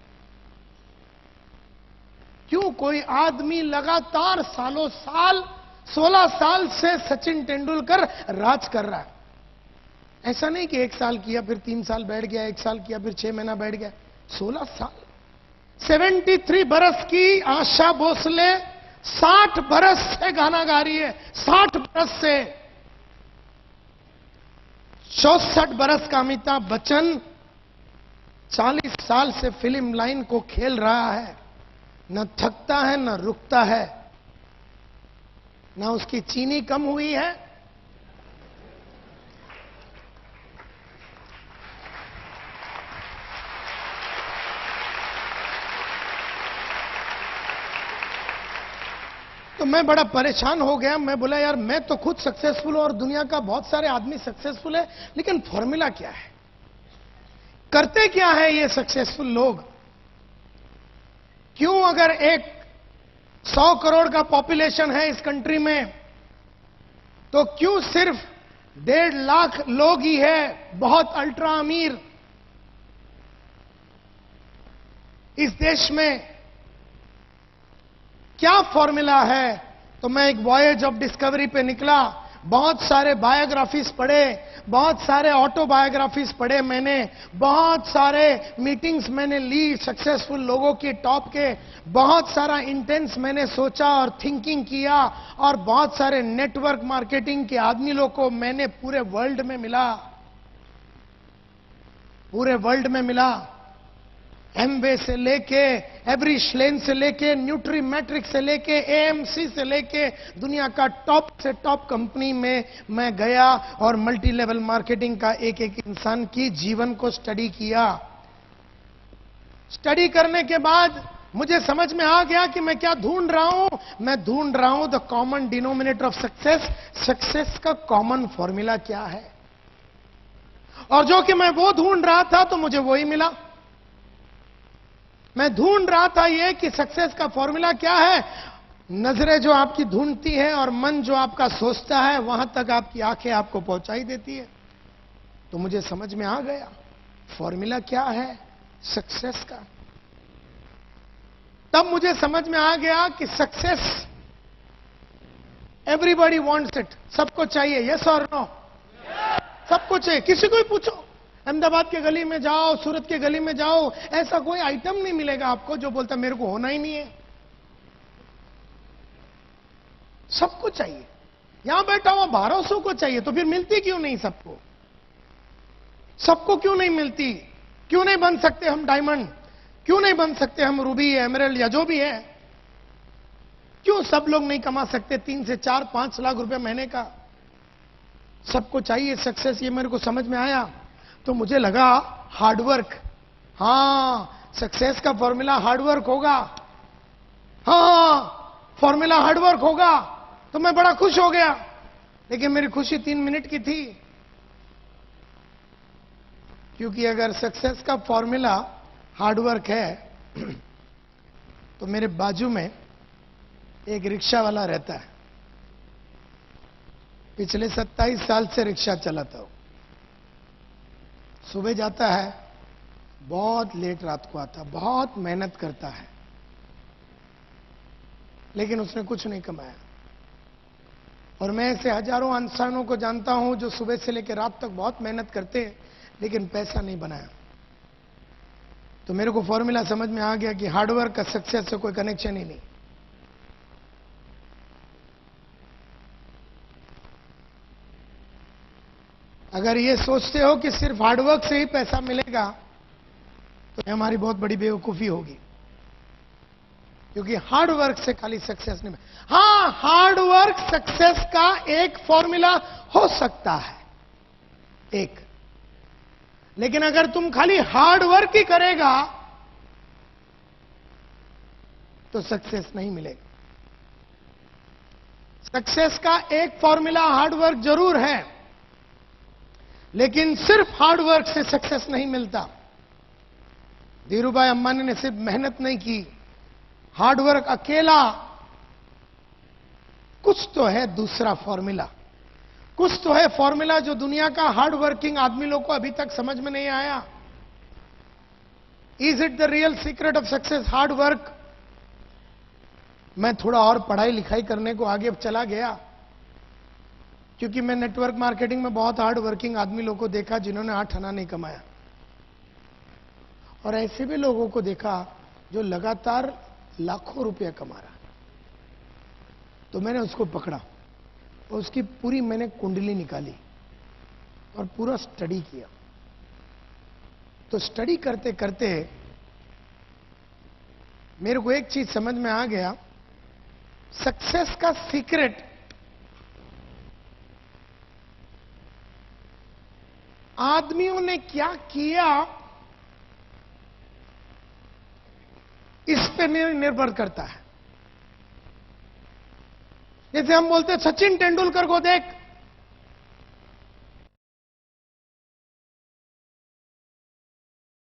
क्यों कोई आदमी लगातार सालों साल 16 साल से सचिन तेंदुलकर राज कर रहा है। ऐसा नहीं कि 1 साल किया फिर 3 साल बैठ गया, 1 साल किया फिर 6 महीना बैठ गया, 16 साल। 73 बरस की आशा भोसले 60 बरस से गाना गा रही है, 60 बरस से। 64 बरस का अमिताभ बच्चन 40 साल से फिल्म लाइन को खेल रहा है, न थकता है न रुकता है, न उसकी चीनी कम हुई है, तो मैं बड़ा परेशान हो गया। मैं बोला यार मैं तो खुद सक्सेसफुल हूं और दुनिया का बहुत सारे आदमी सक्सेसफुल है, लेकिन फॉर्मूला क्या है, करते क्या है ये सक्सेसफुल लोग। क्यों अगर एक 100 करोड़ का पॉपुलेशन है इस कंट्री में, तो क्यों सिर्फ 1.5 लाख लोग ही है बहुत अल्ट्रा अमीर इस देश में। क्या फॉर्मूला है। तो मैं एक वॉयेज ऑफ डिस्कवरी पे निकला, बहुत सारे बायोग्राफीज पढ़े, बहुत सारे ऑटोबायोग्राफीज पढ़े मैंने, बहुत सारे मीटिंग्स मैंने ली सक्सेसफुल लोगों की टॉप के, बहुत सारा इंटेंस मैंने सोचा और थिंकिंग किया, और बहुत सारे नेटवर्क मार्केटिंग के आदमी लोगों को मैंने पूरे वर्ल्ड में मिला, पूरे वर्ल्ड में मिला। एमवे से लेके, एवरी श्लेन से लेके, न्यूट्री मैट्रिक से लेके, एएमसी से लेके, दुनिया का टॉप से टॉप कंपनी में मैं गया और मल्टी लेवल मार्केटिंग का एक एक इंसान की जीवन को स्टडी किया। स्टडी करने के बाद मुझे समझ में आ गया कि मैं क्या ढूंढ रहा हूं। मैं ढूंढ रहा हूं the common denominator of success. Success का कॉमन फॉर्मूला क्या है, और जो कि मैं वो ढूंढ रहा था तो मुझे वही मिला। मैं ढूंढ रहा था ये कि सक्सेस का फॉर्मूला क्या है। नजरें जो आपकी ढूंढती है और मन जो आपका सोचता है, वहां तक आपकी आंखें आपको पहुंचाई देती है। तो मुझे समझ में आ गया फॉर्मूला क्या है सक्सेस का। तब मुझे समझ में आ गया कि सक्सेस एवरीबॉडी वांट्स इट, सबको चाहिए, यस और नो, सबको चाहिए। किसी को भी पूछो, अहमदाबाद के गली में जाओ, सूरत के गली में जाओ, ऐसा कोई आइटम नहीं मिलेगा आपको जो बोलता मेरे को होना ही नहीं है। सबको चाहिए। यहां बैठा हुआ 1200 को चाहिए, तो फिर मिलती क्यों नहीं सबको? सबको क्यों नहीं मिलती? क्यों नहीं बन सकते हम डायमंड? क्यों नहीं बन सकते हम रूबी, एमरल्ड या जो भी है? क्यों सब लोग नहीं कमा सकते 3 से 4, 5 लाख रुपए महीने का? सबको चाहिए सक्सेस, ये मेरे को समझ में आया। तो मुझे लगा हार्डवर्क, हां सक्सेस का फॉर्मूला हार्डवर्क होगा, हां फॉर्मूला हार्डवर्क होगा। तो मैं बड़ा खुश हो गया, लेकिन मेरी खुशी 3 मिनट की थी, क्योंकि अगर सक्सेस का फॉर्मूला हार्डवर्क है तो मेरे बाजू में एक रिक्शा वाला रहता है। पिछले 27 साल से रिक्शा चलाता हूं। सुबह जाता है, बहुत लेट रात को आता, बहुत मेहनत करता है, लेकिन उसने कुछ नहीं कमाया। और मैं ऐसे हजारों इंसानों को जानता हूं जो सुबह से लेकर रात तक बहुत मेहनत करते हैं लेकिन पैसा नहीं बनाया। तो मेरे को फॉर्मूला समझ में आ गया कि हार्डवर्क का सक्सेस से कोई कनेक्शन ही नहीं। अगर ये सोचते हो कि सिर्फ हार्डवर्क से ही पैसा मिलेगा तो हमारी बहुत बड़ी बेवकूफी होगी, क्योंकि हार्डवर्क से खाली सक्सेस नहीं। हां, हार्डवर्क सक्सेस का एक फॉर्मूला हो सकता है एक, लेकिन अगर तुम खाली हार्डवर्क ही करेगा तो सक्सेस नहीं मिलेगा। सक्सेस का एक फॉर्मूला हार्डवर्क जरूर है, लेकिन सिर्फ हार्डवर्क से सक्सेस नहीं मिलता। धीरूभाई अंबानी ने सिर्फ मेहनत नहीं की, हार्डवर्क अकेला, कुछ तो है दूसरा फॉर्मूला, कुछ तो है फॉर्मूला जो दुनिया का हार्ड वर्किंग आदमी लोग को अभी तक समझ में नहीं आया। Is it the real secret of success hard work? मैं थोड़ा और पढ़ाई लिखाई करने को आगे चला गया, क्योंकि मैं नेटवर्क मार्केटिंग में बहुत हार्ड वर्किंग आदमी लोगों को देखा जिन्होंने 8 आना नहीं कमाया, और ऐसे भी लोगों को देखा जो लगातार लाखों रुपया कमा रहा। तो मैंने उसको पकड़ा और उसकी पूरी मैंने कुंडली निकाली और पूरा स्टडी किया। तो स्टडी करते करते मेरे को एक चीज समझ में आ गया, सक्सेस का सीक्रेट आदमियों ने क्या किया इस पे निर्भर करता है। जैसे हम बोलते हैं सचिन तेंदुलकर को देख,